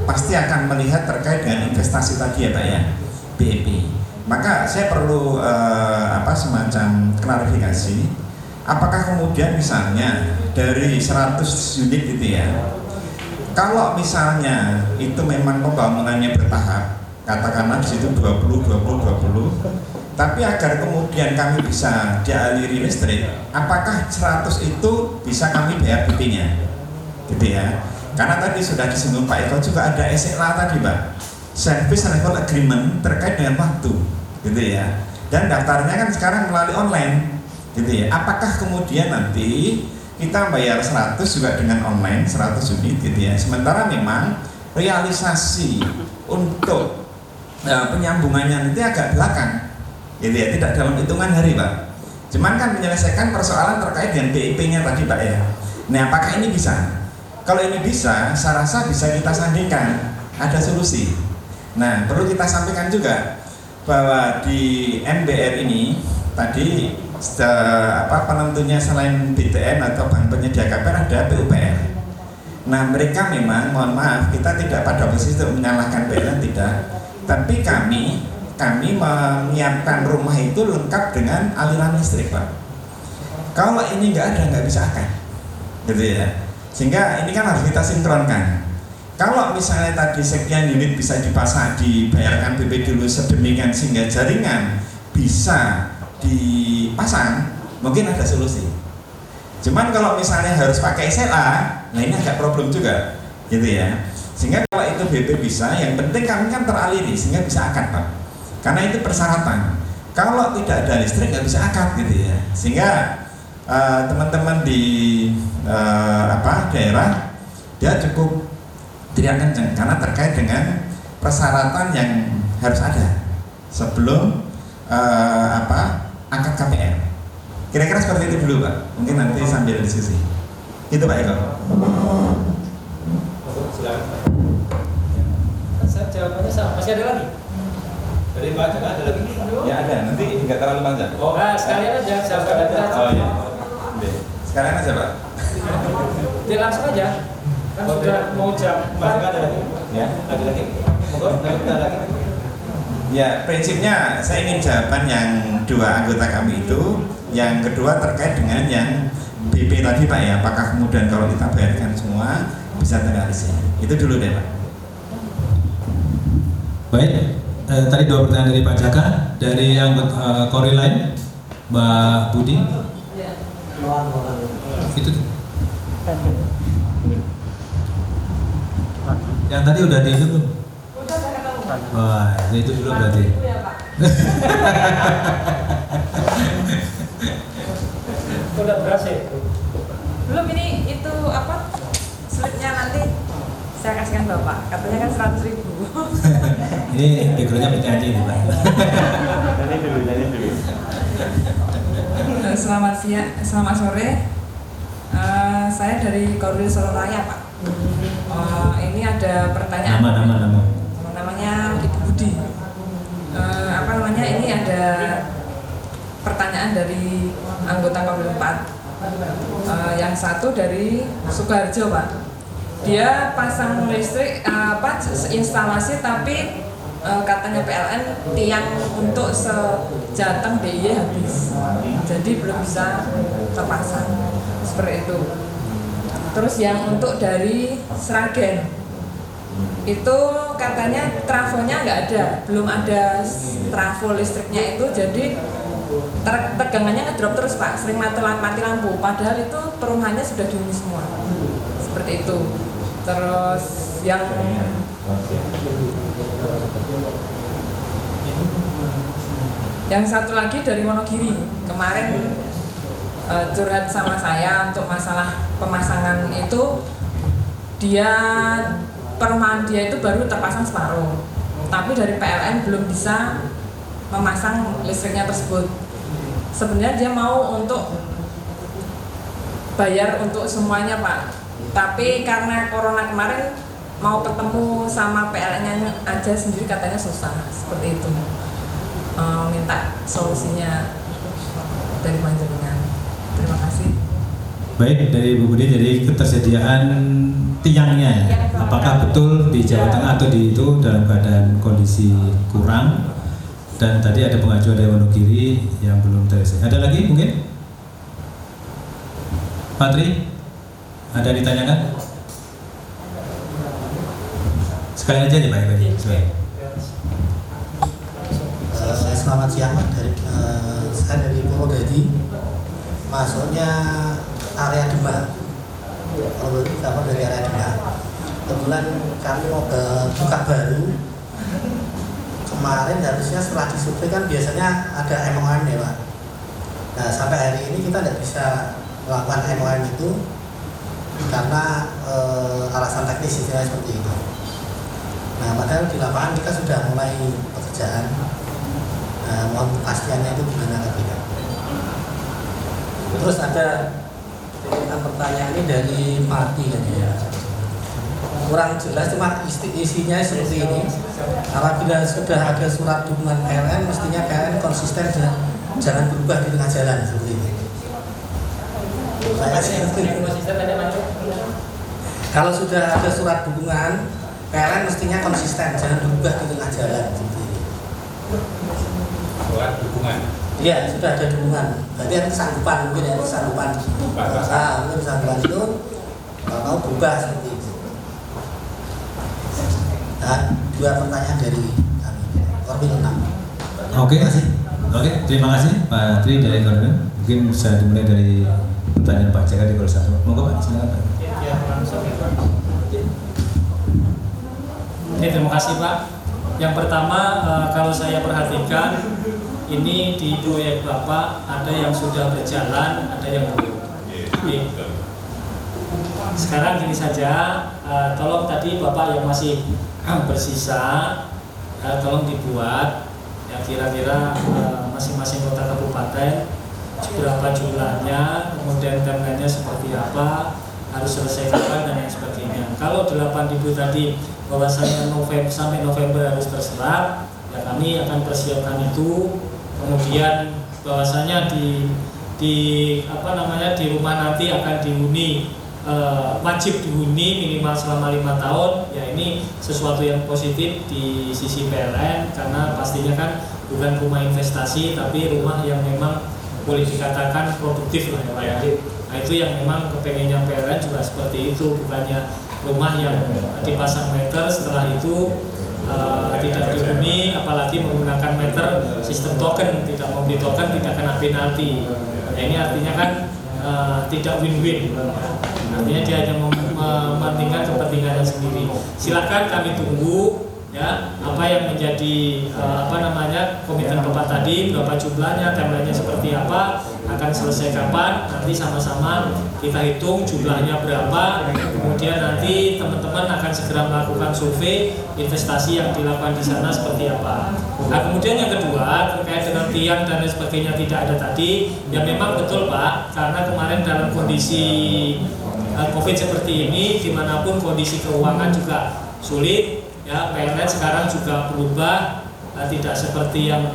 pasti akan melihat terkait dengan investasi tadi ya Pak ya, BEP. Maka saya perlu semacam klarifikasi, apakah kemudian misalnya dari 100 unit gitu ya, kalau misalnya itu memang pembangunannya bertahap, katakanlah di situ 20, tapi agar kemudian kami bisa dialiri listrik, apakah 100 itu bisa kami bayar BP-nya gitu ya. Karena tadi sudah disinggung Pak Eko juga ada SLA tadi Pak, Service Level Agreement terkait dengan waktu gitu ya, dan daftarnya kan sekarang melalui online gitu ya. Apakah kemudian nanti kita bayar 100 juga dengan online 100 unit gitu ya, sementara memang realisasi untuk penyambungannya nanti agak belakang gitu ya, tidak dalam hitungan hari Pak, cuman kan menyelesaikan persoalan terkait dengan BIP-nya tadi Pak ya. Nah apakah ini bisa? Kalau ini bisa, saya rasa bisa kita sandingkan, ada solusi. Nah perlu kita sampaikan juga bahwa di MBR ini tadi penentunya selain BTN atau bank penyedia KPR ada PUPR. Nah mereka memang, mohon maaf, kita tidak pada posisi untuk menyalahkan PLN, tidak, tapi kami menyiapkan rumah itu lengkap dengan aliran listrik Pak. Kalau ini nggak ada, nggak bisa akan gitu ya. Sehingga ini kan harus kita sinkronkan. Kalau misalnya tadi sekian unit bisa dipasang, dibayarkan BP dulu sedemikian sehingga jaringan bisa dipasang, mungkin ada solusi. Cuman kalau misalnya harus pakai SLA, nah ini agak problem juga, gitu ya. Sehingga kalau itu BP bisa, yang penting kami kan teraliri sehingga bisa akad, Pak. Karena itu persyaratan. Kalau tidak ada listrik nggak bisa akad, gitu ya. Sehingga teman-teman di daerah dia cukup tidak kenceng karena terkait dengan persyaratan yang harus ada sebelum akad KPR. Kira-kira seperti itu dulu, Pak. Mungkin nanti sambil diskusi. Itu Pak Eko. Silakan. Saya jawabannya sama. Masih ada lagi? Dari Pak Jaka ada lagi? Ya ada, nanti nggak terlalu panjang. Oh, Nah, sekalian aja jawaban kita. Oh iya. Sekarang aja, Pak. Dia langsung aja. Kan sudah mau jam. Pak Jaka ada lagi? Ya. Lagi. Monggo, ada lagi. Ya, prinsipnya saya ingin jawaban yang dua anggota kami itu. Yang kedua terkait dengan yang BP tadi, Pak ya. Apakah kemudian kalau kita bayarkan semua bisa terrealisasi? Itu dulu deh, Pak. Baik, tadi dua pertanyaan dari Pak Jaka, dari anggota Kori lain, Mbak Budi. Itu. Yang tadi udah di belum? Udah ketemu. Wah, itu dulu berarti. Itu ya, Pak. Udah berhasil. Belum, ini itu apa? Slipnya nanti saya kasihkan Bapak. Katanya kan 100.000. Ini backgroundnya penyanyi nih, Pak. Selamat siang, selamat sore. Saya dari Korwil Solo Raya, Pak. Ini ada pertanyaan. Nama. Namanya Ibu Budi. Ini ada pertanyaan dari anggota Korwil 4. Yang satu dari Sukoharjo, Pak. Dia pasang listrik instalasi tapi katanya PLN tiang untuk sejateng DIY habis, jadi belum bisa terpasang seperti itu. Terus yang untuk dari Sragen itu katanya trafonya nggak ada, belum ada trafo listriknya itu, jadi tegangannya ngedrop terus Pak, sering mati lampu, padahal itu perumahannya sudah dihuni semua, seperti itu. Terus yang satu lagi dari Wonogiri, kemarin curhat sama saya untuk masalah pemasangan itu, perumahan dia itu baru terpasang separuh, tapi dari PLN belum bisa memasang listriknya tersebut. Sebenarnya dia mau untuk bayar untuk semuanya Pak, tapi karena corona kemarin mau ketemu sama PLN-nya aja sendiri katanya susah, seperti itu. Minta solusinya dari panjenengan. Terima kasih. Baik, dari Bu Budi, jadi ketersediaan tiangnya, apakah betul di Jawa Tengah atau di itu dalam keadaan kondisi kurang? Dan tadi ada pengajuan dari Wonogiri yang belum terselesai. Ada lagi mungkin? Patri, ada ditanyakan? Sekali aja ya Pak. Selamat siang Pak, saya dari Purwodadi, masuknya area Demak. Kalau dari area Demak, kebetulan kami mau ke buka baru. Kemarin harusnya setelah disurvei kan biasanya ada MOM ya Pak. Nah sampai hari ini kita tidak bisa melakukan MOM itu karena alasan teknis istilahnya seperti itu. Nah padahal di lapangan kita sudah mulai pekerjaan. Mohon kepastiannya itu gimana Kak Bika? Terus ada pertanyaan ini dari Pati ya. Kurang jelas, cuma isinya seperti ini. Apabila sudah ada surat dukungan PLN, mestinya PLN konsisten dan jangan berubah di tengah jalan seperti ini. Kalau sudah ada surat dukungan PLN mestinya konsisten, jangan berubah di tengah jalan seperti ini. Surat dukungan. Iya, sudah ada dukungan. Berarti ada kesanggupan, mungkin ada kesanggupan. Mungkin kesanggupan itu mau berubah seperti itu. Nah, dua pertanyaan dari kami. Korwil 6. Oke, terima kasih Pak Tri dari Korwil. Mungkin bisa dimulai dari pertanyaan Pak Jaka di Golongan 1. Monggo Pak, silakan Pak. Ya, langsung ya Pak. Oke, terima kasih Pak. Yang pertama, kalau saya perhatikan, ini di proyek Bapak ada yang sudah berjalan, ada yang belum. Oke. Sekarang gini saja, tolong tadi Bapak yang masih bersisa, tolong dibuat ya kira-kira masing-masing kota kabupaten berapa jumlahnya, kemudian timelinenya seperti apa, harus selesai kapan dan lain sebagainya. Kalau 8.000 tadi bahwasanya November sampai November harus terserap, ya kami akan persiapkan itu. Kemudian bahwasanya di rumah nanti akan dihuni, wajib dihuni minimal selama 5 tahun. Ya ini sesuatu yang positif di sisi PLN karena pastinya kan bukan rumah investasi tapi rumah yang memang boleh dikatakan produktif lah ya Pak ya. Nah itu yang memang kepengennya PLN juga seperti itu, bukannya rumah yang dipasang meter setelah itu tidak dihuni, apalagi menggunakan meter sistem token, tidak membeli token tidak kena penalti. Nah ini artinya kan tidak win-win, artinya dia hanya mementingkan kepentingannya sendiri. Silakan kami tunggu ya apa yang menjadi komitmen Bapak tadi, berapa jumlahnya, timelinenya seperti apa, akan selesai kapan, nanti sama-sama kita hitung jumlahnya berapa, kemudian nanti teman-teman akan segera melakukan survei investasi yang dilakukan di sana seperti apa. Nah kemudian yang kedua terkait dengan tiang dan lain sebagainya tidak ada tadi, ya memang betul Pak, karena kemarin dalam kondisi COVID seperti ini, dimanapun kondisi keuangan juga sulit, ya PLN sekarang juga berubah, tidak seperti yang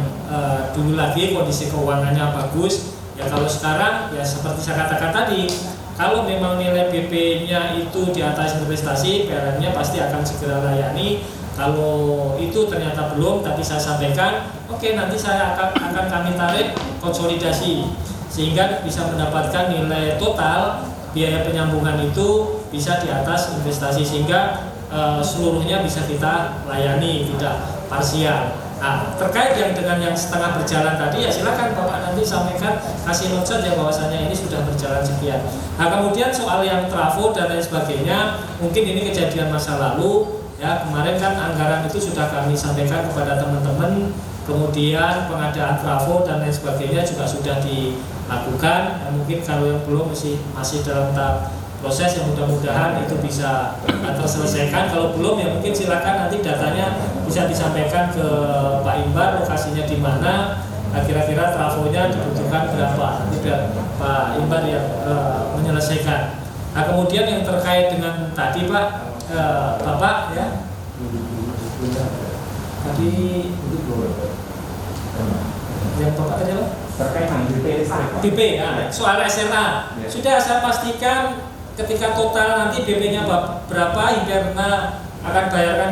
dulu lagi kondisi keuangannya bagus. Ya kalau sekarang ya seperti saya katakan tadi, kalau memang nilai BP-nya itu di atas investasi, PLN-nya pasti akan segera layani. Kalau itu ternyata belum, tapi saya sampaikan, oke, nanti saya akan kami tarik konsolidasi sehingga bisa mendapatkan nilai total biaya penyambungan itu bisa di atas investasi sehingga seluruhnya bisa kita layani, tidak parsial. Nah, terkait yang dengan yang setengah berjalan tadi ya silakan Bapak nanti sampaikan, kasih note saja bahwasanya ini sudah berjalan sekian. Nah kemudian soal yang trafo dan lain sebagainya, mungkin ini kejadian masa lalu ya, kemarin kan anggaran itu sudah kami sampaikan kepada teman-teman, kemudian pengadaan trafo dan lain sebagainya juga sudah dilakukan. Ya, mungkin kalau yang belum masih dalam tahap proses yang mudah-mudahan itu bisa terselesaikan. Kalau belum ya mungkin silakan nanti datanya bisa disampaikan ke Pak Imbar, lokasinya di mana, kira-kira trafonya dibutuhkan berapa, nanti biar Pak Imbar yang menyelesaikan. Nah kemudian yang terkait dengan tadi Pak Bapak ya tadi yang Bapak tadi apa? Terkait dengan BP ya, soal SRA sudah saya pastikan ketika total nanti BP-nya berapa, Imperna akan bayarkan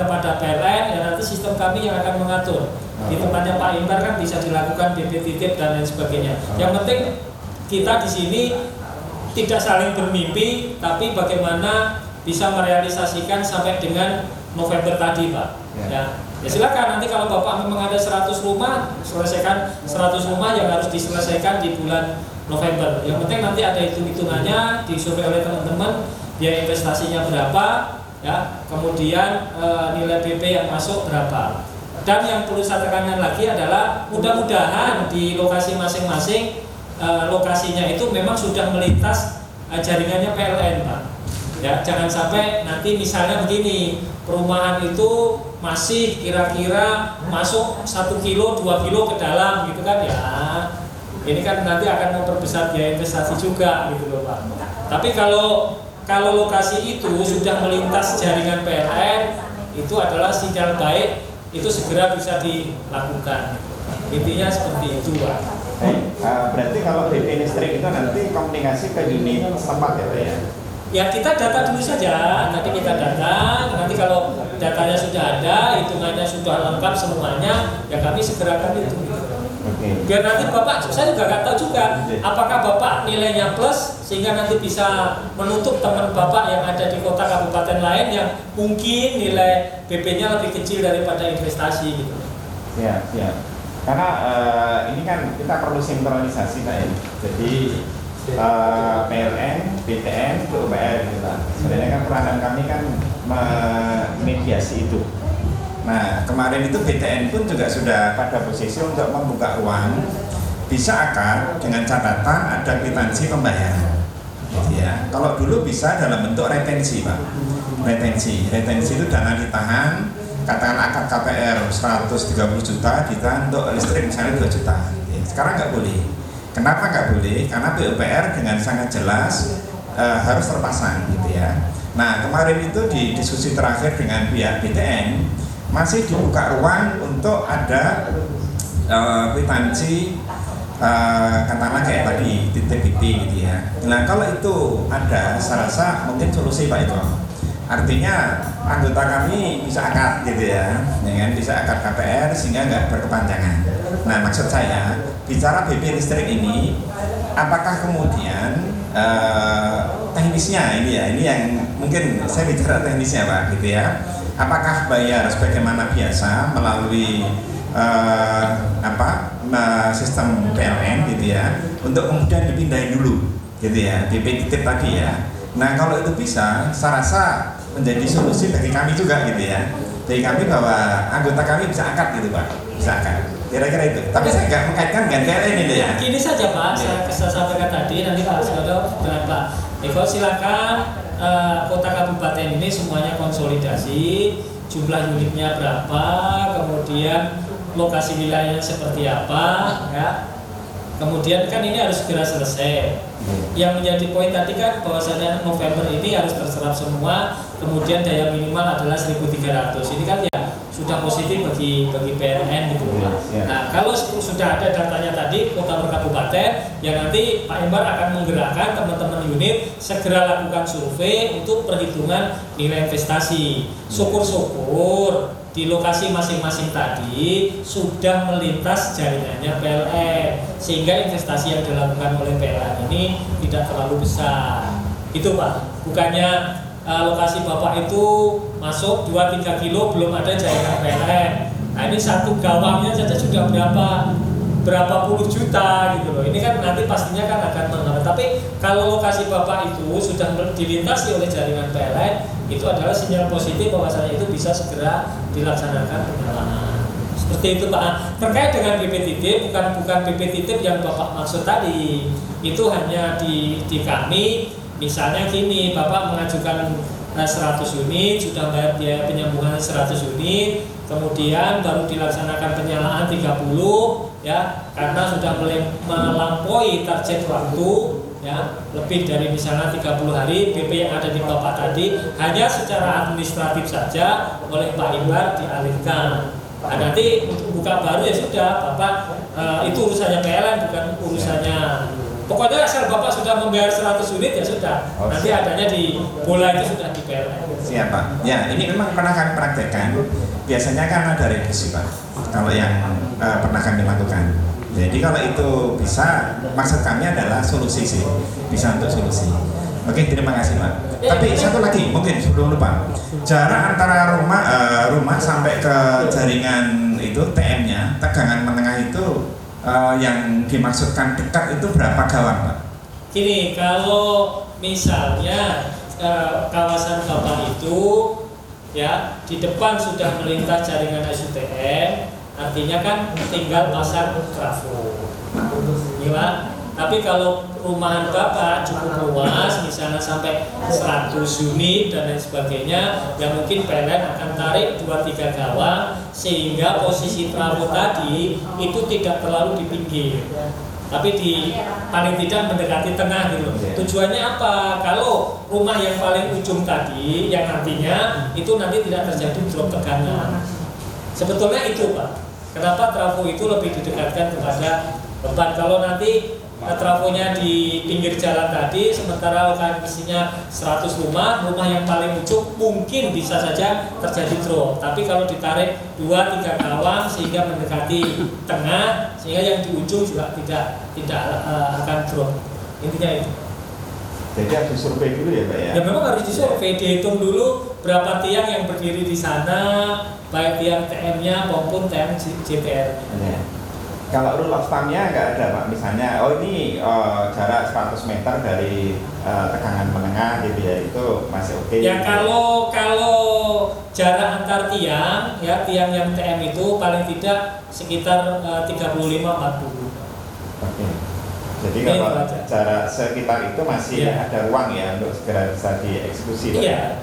kepada PLN, ya nanti sistem kami yang akan mengatur. Di tempatnya Pak Imbar kan bisa dilakukan BP titip dan lain sebagainya. Yang penting kita di sini tidak saling bermimpi, tapi bagaimana bisa merealisasikan sampai dengan November tadi Pak. Ya silakan nanti kalau Bapak memang ada 100 rumah, selesaikan 100 rumah yang harus diselesaikan di bulan November. Yang penting nanti ada hitung-hitungannya, disurvei oleh teman-teman, biaya investasinya berapa, ya, kemudian nilai BP yang masuk berapa. Dan yang perlu saya tekankan lagi adalah mudah-mudahan di lokasi masing-masing lokasinya itu memang sudah melintas jaringannya PLN Pak. Ya, jangan sampai nanti misalnya begini, perumahan itu masih kira-kira masuk 1 kilo, 2 kilo ke dalam gitu kan ya. Ini kan nanti akan memperbesar biaya investasi juga gitu loh Pak. Tapi kalau lokasi itu sudah melintas jaringan PLN, itu adalah sinyal baik, itu segera bisa dilakukan. Intinya seperti itu Pak. Berarti kalau BP listrik itu nanti komunikasi ke unit setempat ya Pak ya? Ya kita data dulu saja, nanti kita data, nanti kalau datanya sudah ada, hitungannya sudah lengkap semuanya, ya kami segerakan itu. Biar nanti Bapak, saya juga nggak tahu juga, apakah Bapak nilainya plus sehingga nanti bisa menutup teman Bapak yang ada di kota kabupaten lain yang mungkin nilai BP-nya lebih kecil daripada investasi gitu. Ya. Karena ini kan kita perlu sinkronisasi Pak ya. Jadi PLN, BTN, PUPR gitu Pak. Sebenarnya kan peranan kami kan memediasi itu. Nah kemarin itu BTN pun juga sudah pada posisi untuk membuka ruang bisa akad dengan catatan ada kwitansi pembayaran. Gitu ya. Kalau dulu bisa dalam bentuk retensi Pak. Retensi itu dana ditahan, katakan akad KPR 130 juta ditahan untuk listrik misalnya 2 juta. Sekarang nggak boleh. Kenapa nggak boleh? Karena PUPR dengan sangat jelas harus terpasang gitu ya. Nah kemarin itu di diskusi terakhir dengan pihak BTN masih dibuka ruang untuk ada kwitansi katakanlah kayak tadi TPP gitu ya. Nah kalau itu ada, saya rasa mungkin solusi Pak Eko. Artinya anggota kami bisa akad gitu ya, kan bisa akad KPR sehingga nggak berkepanjangan. Nah maksud saya bicara BP listrik ini, apakah kemudian teknisnya ini yang mungkin saya bicara teknisnya Pak gitu ya. Apakah bayar sebagaimana biasa melalui sistem PLN gitu ya, untuk kemudian dipindahin dulu gitu ya, BP titip tadi ya. Nah kalau itu bisa, saya rasa menjadi solusi bagi kami juga gitu ya. Bagi kami bahwa anggota kami bisa akad gitu Pak, bisa akad. Kira-kira itu. Tapi saya nggak mengkaitkan dengan PLN itu ya. Gini saja Pak, saya sampaikan tadi, nanti Pak Sodo dengan Pak Eko silakan kota kabupaten ini semuanya konsolidasi, jumlah unitnya berapa, kemudian lokasi wilayahnya seperti apa, ya. Kemudian kan ini harus segera selesai. Yang menjadi poin tadi kan bahwasanya November ini harus terserap semua, kemudian daya minimal adalah 1.300. Ini kan ya sudah positif bagi PLN gitu Pak. Nah kalau sudah ada datanya tadi kota per kabupaten, ya nanti Pak Embar akan menggerakkan teman-teman unit segera lakukan survei untuk perhitungan nilai investasi. Syukur-syukur di lokasi masing-masing tadi sudah melintas jaringannya PLN sehingga investasi yang dilakukan oleh PLN ini tidak terlalu besar. Itu Pak, bukannya lokasi Bapak itu masuk 2-3 kilo belum ada jaringan PLN. Nah ini satu gawangnya saja sudah berapa puluh juta gitu loh. Ini kan nanti pastinya kan akan menghambat. Tapi kalau lokasi Bapak itu sudah dilintasi oleh jaringan PLN, itu adalah sinyal positif bahwasanya itu bisa segera dilaksanakan pengelolaan. Seperti itu Pak. Terkait dengan BP titip, bukan BP titip yang Bapak maksud tadi. Itu hanya di kami. Misalnya gini, Bapak mengajukan 100 unit, sudah bayar biaya penyambungan 100 unit, kemudian baru dilaksanakan penyalaan 30 ya, karena sudah melampaui target waktu ya, lebih dari misalnya 30 hari BP yang ada di Bapak tadi hanya secara administratif saja oleh Pak Imbar dialihkan. Nah, nanti untuk buka baru ya sudah Bapak itu urusannya PLN bukan urusannya. Pokoknya asal Bapak sudah membayar 100 unit ya sudah. Nanti adanya di bola itu sudah di PLN. Siap Pak. Ya ini memang pernah kami praktekkan. Biasanya kan ada revisi Pak. Kalau yang pernah kami lakukan. Jadi kalau itu bisa, maksud kami adalah solusi sih. Bisa untuk solusi. Oke, terima kasih Pak. Tapi satu lagi mungkin sebelum lupa. Jarak antara rumah sampai ke jaringan itu TM-nya, tegangan menengah itu yang dimaksudkan dekat itu berapa gawang Pak? Gini, kalau misalnya kawasan Bapak itu ya di depan sudah melintas jaringan SUTM, artinya kan tinggal pasang trafo. Ya, tapi kalau rumahan Bapak cukup luas, misalnya sampai 100 unit dan lain sebagainya, ya mungkin PLN akan tarik 2-3 gawang sehingga posisi trafo tadi itu tidak terlalu di pinggir, tapi di paling tidak mendekati tengah gitu. Tujuannya apa? Kalau rumah yang paling ujung tadi, yang nantinya itu nanti tidak terjadi drop tegangan. Sebetulnya itu Pak. Kenapa trafo itu lebih didekatkan kepada beban? Kalau nanti trafonya di pinggir jalan tadi, sementara lokasinya 100 rumah yang paling ujung mungkin bisa saja terjadi drop. Tapi kalau ditarik 2-3 gawang sehingga mendekati tengah, sehingga yang di ujung juga tidak akan drop. Intinya itu. Jadi harus disurvei dulu ya Pak ya? Ya memang harus disurvei, dihitung dulu berapa tiang yang berdiri di sana, baik tiang TM-nya maupun tiang JPR. Kalau rule of thumb-nya nggak ada Pak, misalnya ini jarak 100 meter dari tegangan menengah gitu ya, itu masih oke. Ya kalau jarak antar tiang, ya tiang yang TM itu paling tidak sekitar 35-40. Oke. Jadi kalau jarak sekitar itu masih ada ruang ya untuk segera bisa dieksekusi. Iya.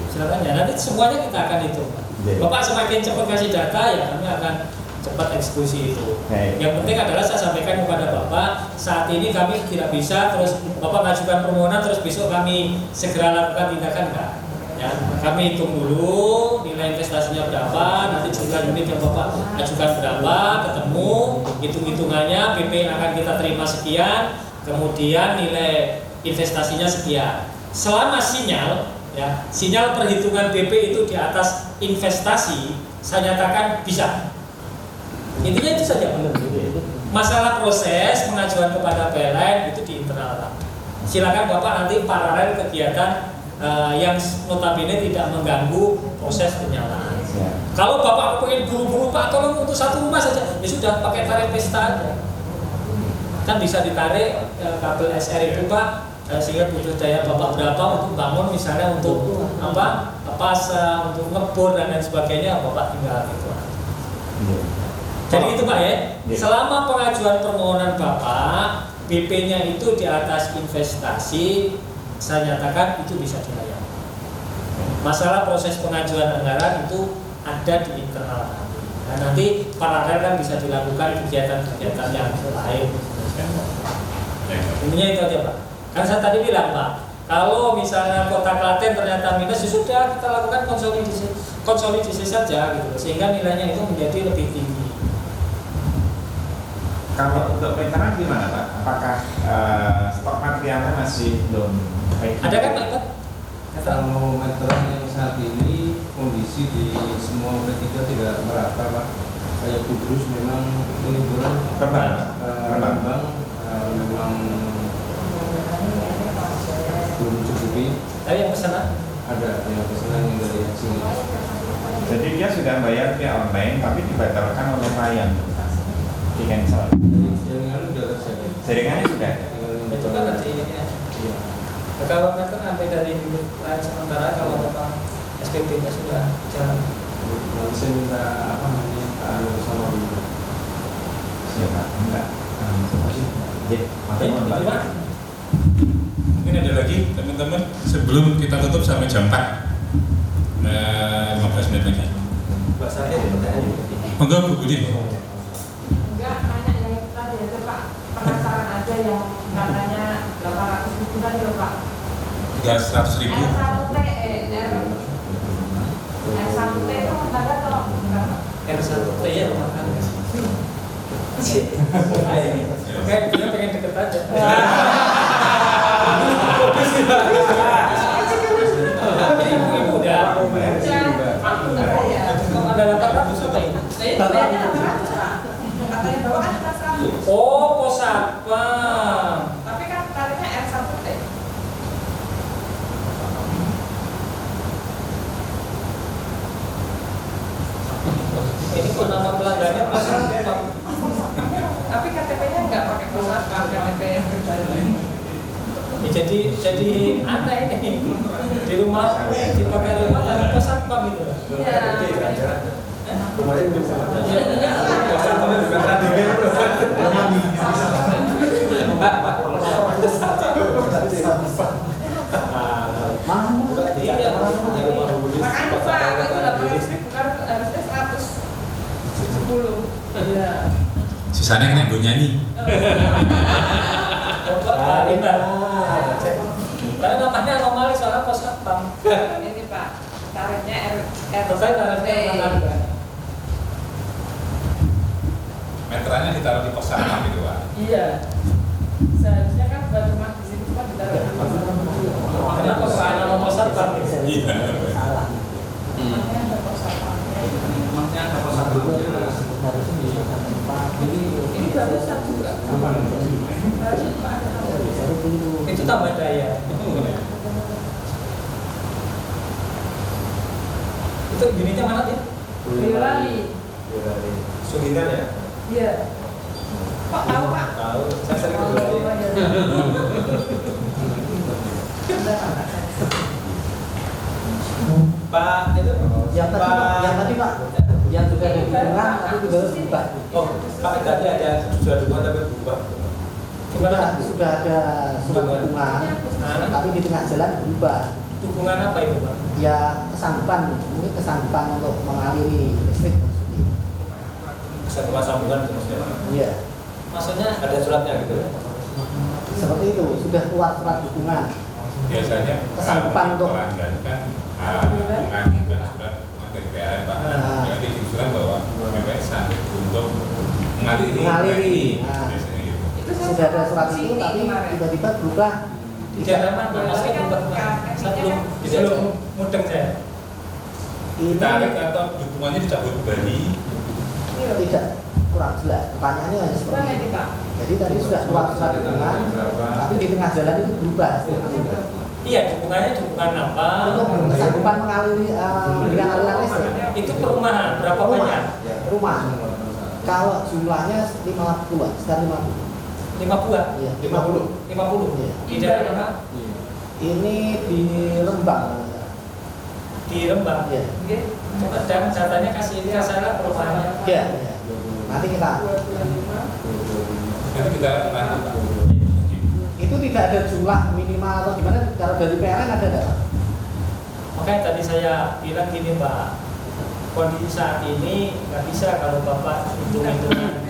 Silakan ya, nanti semuanya kita akan hitung. Bapak semakin cepat kasih data ya kami akan cepat eksekusi itu. Yang penting adalah saya sampaikan kepada Bapak, saat ini kami tidak bisa terus Bapak mengajukan permohonan terus besok kami segera lakukan tindakan enggak. Ya, kami hitung dulu nilai investasinya berapa, nanti jumlah unit yang Bapak ajukan berapa, ketemu hitung-hitungannya, PP yang akan kita terima sekian, kemudian nilai investasinya sekian. Selama sinyal perhitungan BP itu di atas investasi, saya nyatakan bisa. Intinya itu saja. Masalah proses pengajuan kepada PLN itu di internal. Silakan Bapak nanti paralel kegiatan yang notabene tidak mengganggu proses penyalaan. Kalau Bapak pengen buru-buru Pak, tolong untuk satu rumah saja, ya sudah pakai tarif pesta aja. Kan bisa ditarik kabel SR itu Pak, sehingga butuh daya Bapak berapa untuk bangun misalnya untuk apa? Pasang, untuk ngebor dan lain sebagainya, Bapak tinggal itu. Jadi itu Pak ya, selama pengajuan permohonan Bapak, BP-nya itu di atas investasi, saya nyatakan itu bisa dilayani. Masalah proses pengajuan anggaran itu ada di internal kami. Nah, nanti paralel kan bisa dilakukan kegiatan-kegiatan yang lain. Intinya itu aja Pak. Kan saya tadi bilang Pak, kalau misalnya Kota Klaten ternyata minus, ya sudah kita lakukan konsolidasi saja gitu, sehingga nilainya itu menjadi lebih tinggi. Kalau untuk meteran gimana Pak? Apakah stok materialnya masih belum baik? Ada kan Pak? Kalau meteran yang saat ini kondisi di semua P3 tidak merata Pak. Kayak Kudus memang peniburan Rembang memang belum mencukupi. Tapi yang pesanan? Ada yang pesanan yang dari sini. Jadi dia sudah bayar via online tapi dibatalkan oleh klien. Di cancel. Jaringannya sudah terjadi. Jaringannya sudah. Itu kan nanti ini ya. Kalau meter sampai dari lain sementara kalau Bapak SPP-nya sudah jalan. Nanti saya minta apa namanya sama dulu. Siapa? Enggak. Mungkin ada lagi teman-teman sebelum kita tutup sampai jam 4. 15 menit lagi. Enggak Bu Budi. Enggak, nanya yang tadi aja Pak, penasaran aja yang katanya 800.000 tadi loh Pak. 300.000. R1T itu mendadak atau enggak? R1T ya makan. Oke, dia pengen deket aja. Ibu-ibu udah. Ada 800 apa ini? Oh, pos satpam. Tapi kan tarifnya R1T. Ini kok nama pelanggannya pos satpam. Tapi KTP-nya nggak pakai pos satpam, KTP yang berbeda. Ya, jadi aneh ini. Di rumah, dipakai rumah tapi pos satpam gitu. Iya. Kemarin Makanya Pak, itu 800.000 bukan harusnya 110. Iya. Sisanya kena gue nyanyi. Karena namanya anomali soalnya pos satpam. Ini Pak, tarifnya tarifnya melanggar. Meterannya ditaruh di pos satpam itu Pak. Iya. Seharusnya kan bukan cuma di situ Pak ditaruh di pos satpam. Kenapa Pak nama pos satpam? Iya. Makanya ada pos satpam. Makanya ada pos satpam. Ini barusan juga. Itu tambah daya. Itu unitnya mana sih? Boyolali. Sugitan ya? Iya. Kok tahu Pak? Tahu, saya sering berbagi. Pak itu Yang tadi Pak, yang juga ada dukungan tapi juga harus berubah. oh Pak tadi ada sudah dukungan tapi berubah. Sudah ada surat dukungan, tapi di tengah jalan berubah. Dukungan apa itu Pak? Ya kesanggupan, mungkin kesanggupan untuk mengaliri listrik. Satu sambungan itu maksudnya Pak. Iya. Maksudnya Ada suratnya gitu. Seperti itu, sudah keluar surat dukungan. Biasanya Kesanggupan untuk pelanggan kan bukan surat dari PLN Pak. Jadi usulan bahwa PPL sanggup untuk mengaliri. Nah, Biasanya gitu. sudah ada surat itu, tapi tiba-tiba berubah. tidak aman, maksudnya belum mudeng saya. Ini Ditarik atau dukungannya dicabut kembali. tidak kurang jelas. Pertanyaannya hanya seperti itu. Jadi tadi sudah keluar surat dukungan, tapi di tengah jalan itu berubah. Iya, dukungannya dukungan apa? Untuk kesanggupan mengaliri dengan aliran listrik. Itu perumahan berapa banyak? Rumah. Kalau jumlahnya 50, sekitar 50. 5 buah. Iya, 50. Iya. Di daerah mana? Ini di Rembang. Di Rembang. Iya. Coba dan datanya kasih ke saya perumahannya. Iya. Nanti kita. Nanti kita lanjut. Itu tidak ada jumlah minimal atau gimana? Kalau dari PLN ada nggak? Makanya tadi saya bilang gini Pak, kondisi saat ini nggak bisa kalau Bapak hitung-hitungan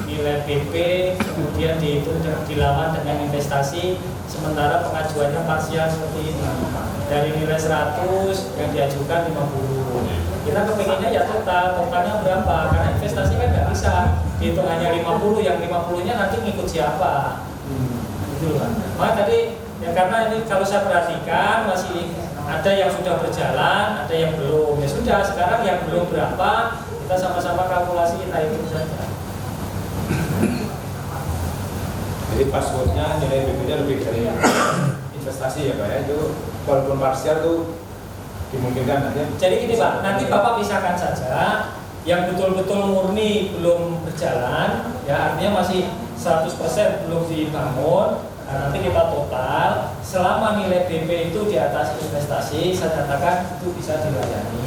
nilai PP kemudian dilawan dengan investasi, sementara pengajuannya parsial seperti ini. Dari nilai 100 yang diajukan 50. Kita kepinginnya ya totalnya berapa? Karena investasi kan nggak bisa dihitung hanya 50, yang 50-nya nanti ngikut siapa? Gitu kan. Maka tadi ya karena ini kalau saya perhatikan masih ada yang sudah berjalan, ada yang belum. Ya sudah, sekarang yang belum berapa kita sama-sama kalkulasi, kita hitung saja. Jadi passwordnya nilai BP-nya lebih dari investasi ya Pak ya, itu walaupun parsial tuh dimungkinkan nanti. Jadi gini Pak, nanti Bapak pisahkan saja yang betul-betul murni belum berjalan, ya artinya masih 100% belum dibangun. Nah, nanti kita total selama nilai BP itu di atas investasi, saya katakan itu bisa dilayani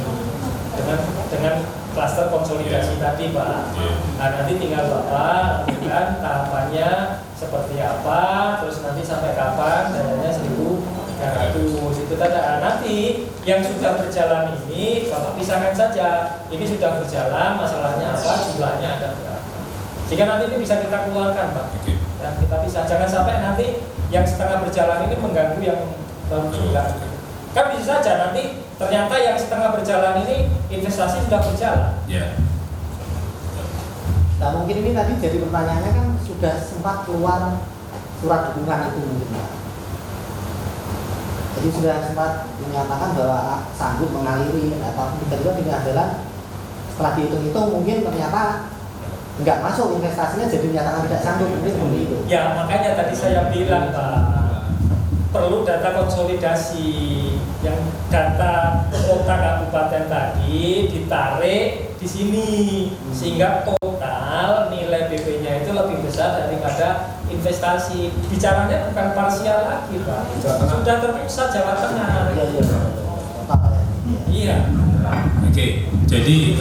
dengan klaster konsolidasi tadi Pak. Nah, nanti tinggal Bapak lakukan tahapannya seperti apa, terus nanti sampai kapan dananya 1.300 itu tadi. Nah, nanti yang sudah berjalan ini Bapak pisahkan saja. Ini sudah berjalan, masalahnya apa, jumlahnya ada berapa. Jika nanti ini bisa kita keluarkan Pak. Ya, kita bisa, jangan sampai nanti yang setengah berjalan ini mengganggu yang baru juga. Kan bisa saja nanti ternyata yang setengah berjalan ini investasi sudah berjalan. Ya. Nah mungkin ini tadi jadi pertanyaannya kan sudah sempat keluar surat dukungan itu mungkin Pak. Jadi sudah sempat menyatakan bahwa sanggup mengaliri atau tiba-tiba di tengah jalan setelah dihitung-hitung mungkin ternyata nggak masuk investasinya, jadi menyatakan tidak sanggup, mungkin seperti itu. Ya makanya tadi saya bilang Pak, perlu data konsolidasi, yang data kota kabupaten tadi ditarik di sini sehingga total nilai BP-nya itu lebih besar daripada investasi. Bicaranya bukan parsial lagi Pak, sudah terpusat Jawa Tengah. Iya. Oke, jadi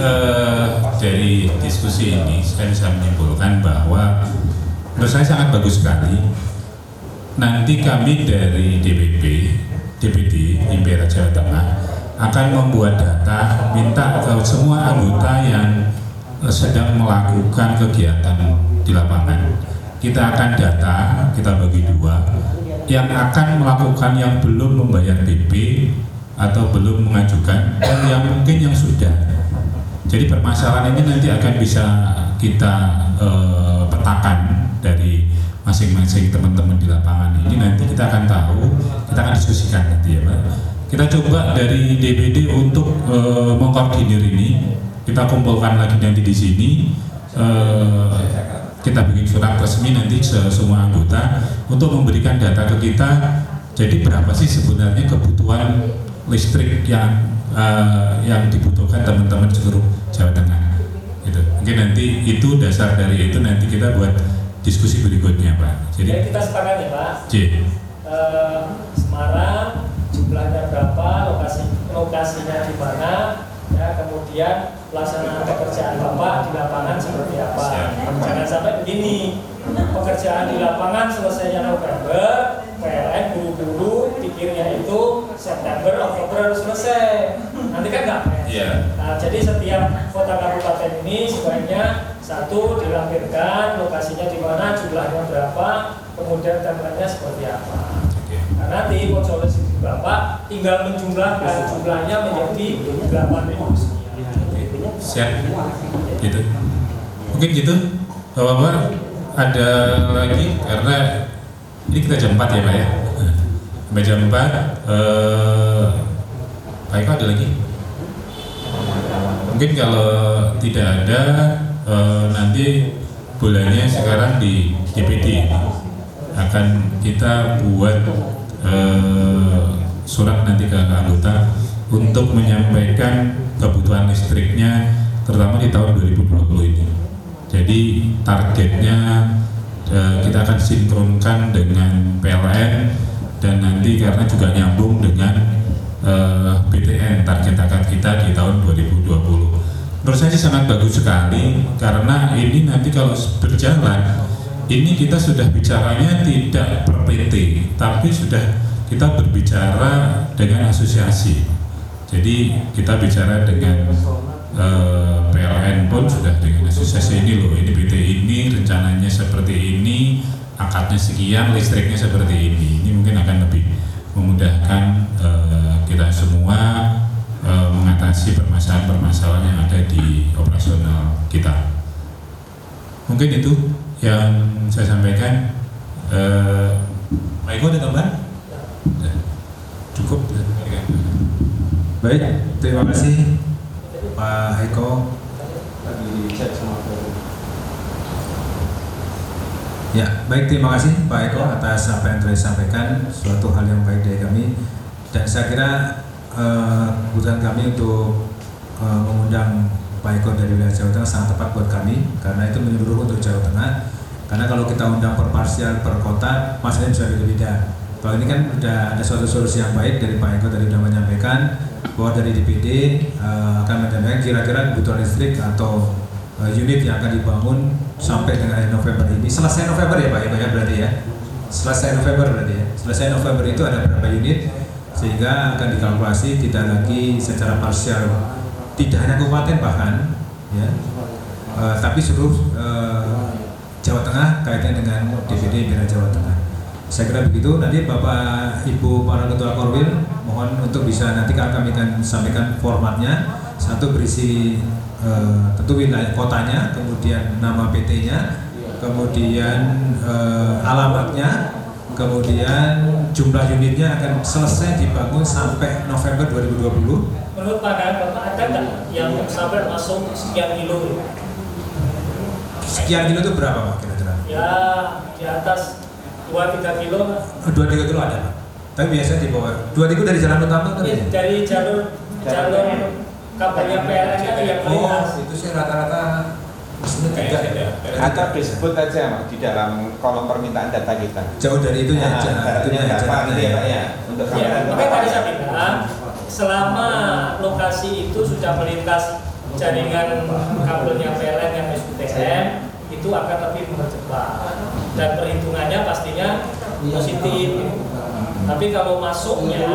dari diskusi ini saya bisa menyimpulkan bahwa menurut saya sangat bagus sekali. Nanti kami dari DPD IMPERA Jawa Tengah akan membuat data, minta ke semua anggota yang sedang melakukan kegiatan di lapangan. Kita akan data, kita bagi dua, yang akan melakukan yang belum membayar BP atau belum mengajukan, dan yang mungkin yang sudah. Jadi permasalahan ini nanti akan bisa kita petakan dari masing-masing teman-teman di lapangan ini. Nanti kita akan tahu, kita akan diskusikan nanti ya Pak. Kita coba dari DPD untuk mengkoordinir ini, kita kumpulkan lagi nanti di sini, kita bikin surat resmi nanti semua anggota untuk memberikan data ke kita. Jadi berapa sih sebenarnya kebutuhan listrik yang dibutuhkan teman-teman seluruh Jawa Tengah. Gitu. Mungkin nanti itu dasar dari itu nanti kita buat diskusi berikutnya Pak. Jadi kita sepakat ya Pak. Semarang jumlahnya berapa, lokasinya di mana, ya kemudian pelaksanaan pekerjaan Bapak di lapangan seperti apa. Jangan sampai begini, pekerjaan di lapangan selesainya November, PLN buru-buru pikirnya itu September, Oktober harus selesai. Nanti kan nggak Nah, jadi setiap kota kabupaten ini sebaiknya satu dilampirkan lokasinya di mana, jumlahnya berapa, kemudian timelinenya seperti apa. Karena nanti konsolidasi Bapak tinggal menjumlahkan jumlahnya menjadi 8.000 sekian. Siap. Gitu. Mungkin gitu. Bapak-bapak ada lagi karena ini kita jam 4 ya Pak ya. Sampai jam 4 Pak Eko ada lagi? Mungkin kalau tidak ada nanti bulannya sekarang di DPD akan kita buat surat nanti ke anggota untuk menyampaikan kebutuhan listriknya terutama di tahun 2020 ini. Jadi targetnya kita akan sinkronkan dengan PLN dan nanti karena juga nyambung dengan BTN target kita di tahun 2020. Menurut saya sih sangat bagus sekali karena ini nanti kalau berjalan ini kita sudah bicaranya tidak per PT tapi sudah kita berbicara dengan asosiasi. Jadi kita bicara dengan PLN pun sudah dengan asosiasi ini loh, ini PT ini rencananya seperti ini, akadnya sekian, listriknya seperti ini. Ini mungkin akan lebih memudahkan kita semua mengatasi permasalahan-permasalahan yang ada di operasional kita. Mungkin itu yang saya sampaikan. Pak Eko ada tambahan? Cukup. Baik, terima kasih Pak Eko. Ya, baik, terima kasih Pak Eko atas apa yang telah disampaikan, suatu hal yang baik dari kami. Dan saya kira kebutuhan kami untuk mengundang Pak Eko dari wilayah Jawa Tengah sangat tepat buat kami karena itu menyeluruh untuk Jawa Tengah. Karena kalau kita undang per parsial, per kota, masalahnya bisa beda-beda. Kalau ini kan sudah ada suatu solusi yang baik dari Pak Eko tadi sudah menyampaikan bahwa dari DPD akan menyampaikan kira-kira kebutuhan listrik atau unit yang akan dibangun sampai dengan November ini. Selesai November ya Pak Eko ya berarti ya. Selesai November berarti ya. Selesai November itu ada berapa unit sehingga akan dikalkulasi tidak lagi secara parsial, tidak hanya kabupaten bahkan ya, tapi seluruh Jawa Tengah kaitannya dengan DPD Daerah Jawa Tengah. Saya kira begitu. Nanti Bapak Ibu para Ketua Korwil mohon untuk bisa nanti kami akan sampaikan formatnya. Satu berisi tentu wilayah kotanya, kemudian nama PT-nya, kemudian alamatnya, kemudian jumlah unitnya akan selesai dibangun sampai November 2020. Menurut Bapak ada nggak yang sampai masuk sekian kilo? Sekian kilo itu berapa Pak kira-kira? Ya di atas 2-3 kilo. 2-3 kilo ada Pak. Tapi biasanya di bawah 2 kilo dari jalan utama kan? Dari jalur kabelnya PLN kan yang lintas. Itu sih rata-rata atau disebut aja Pak di dalam kolom permintaan data kita. Jauh dari itu ya, untuk makanya tadi saya bilang selama lokasi itu sudah melintas jaringan kabelnya PLN yang SUTM itu akan lebih mempercepat dan perhitungannya pastinya positif. Tapi kalau masuknya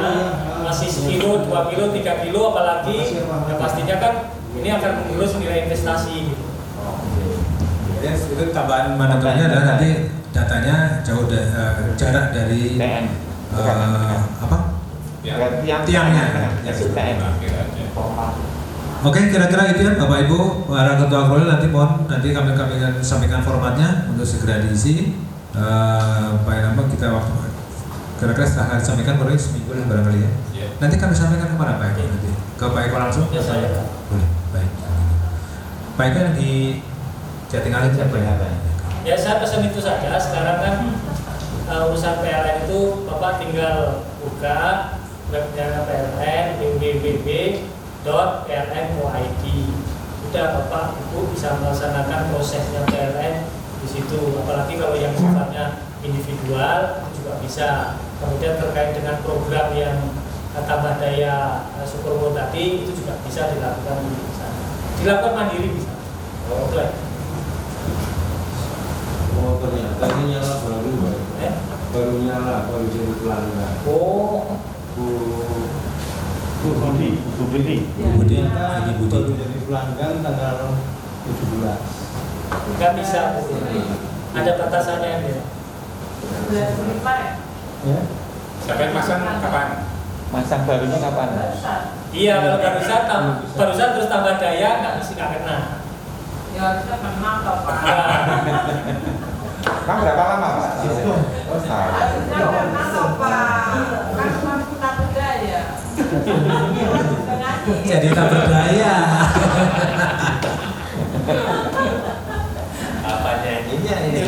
masih sekilo, 2 kilo, 3 kilo apalagi ya pastinya kan ini akan mengurus nilai investasi gitu. Yes, itu tambahan mandatnya adalah nanti datanya jauh jarak dari apa? Tiangnya. Oke, kira-kira itu ya Bapak Ibu para Ketua Korwil, nanti mohon nanti kami akan sampaikan formatnya untuk segera diisi. Kita waktu kira-kira setelah disampaikan boleh seminggu lah barangkali ya. Nanti kami sampaikan kemana Pak Eko nanti? Ke Pak Eko langsung? Ya saya. Boleh, baik. Pak Eko yang di Jatingalih siapa ya? Ya saya pesan itu saja. Sekarang kan urusan PLN itu Bapak tinggal buka webnya PLN www.pln.id. udah Bapak Ibu bisa melaksanakan prosesnya PLN di situ. Apalagi kalau yang sifatnya individual itu juga bisa. Kemudian terkait dengan program yang tambah daya Supermoon tadi itu juga bisa dilakukan di sana. Dilakukan mandiri bisa. Oh, itu aja. Oh ternyata ini nyala baru, baru nyala, baru jadi pelanggan. Oh, Bu Budi. Ternyata Budi. baru jadi pelanggan tanggal 17. nggak bisa. Ada batasannya ya. Ya. Sampai pasang kapan? Masang barunya kapan? Iya, kalau barusan terus tambah daya nggak kena. Ya kita pernah tau Pak. Kan berapa lama Pak? Harusnya pernah tau Pak. Kan cuma kita berdaya. Jadi tak berdaya. Apa nyanyinya ini?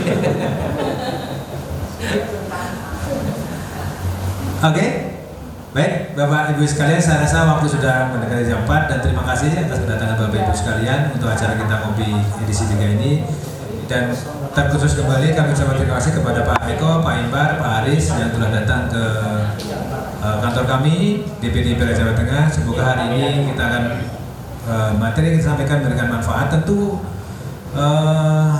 Oke, baik Bapak Ibu sekalian, saya rasa waktu sudah mendekati jam 4 dan terima kasih atas kedatangan Bapak Ibu sekalian untuk acara kita ngopi edisi 3 ini. Dan terkhusus kembali kami ucapkan terima kasih kepada Pak Eko, Pak Imbar, Pak Aris yang telah datang ke kantor kami DPD PLN Jawa Tengah. Semoga hari ini kita akan materi yang kita sampaikan memberikan manfaat. Tentu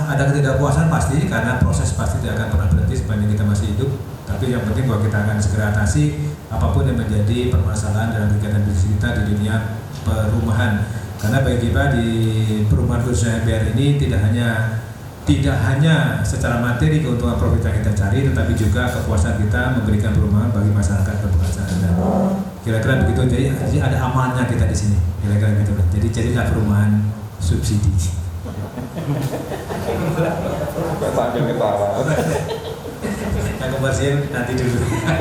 ada ketidakpuasan pasti karena proses pasti tidak akan pernah berhenti sepanjang kita masih hidup. Tapi yang penting bahwa kita akan segera atasi apapun yang menjadi permasalahan dalam kegiatan bisnis kita di dunia perumahan. Karena bagi kita di perumahan khususnya MBR ini tidak hanya secara materi keuntungan profit yang kita cari, tetapi juga kepuasan kita memberikan perumahan bagi masyarakat berpenghasilan rendah. Kira-kira begitu. Jadi ada amannya kita di sini. Kira-kira gitu. Jadi jadilah perumahan subsidi. Sambil ketawa. Yang komersil nanti dulu.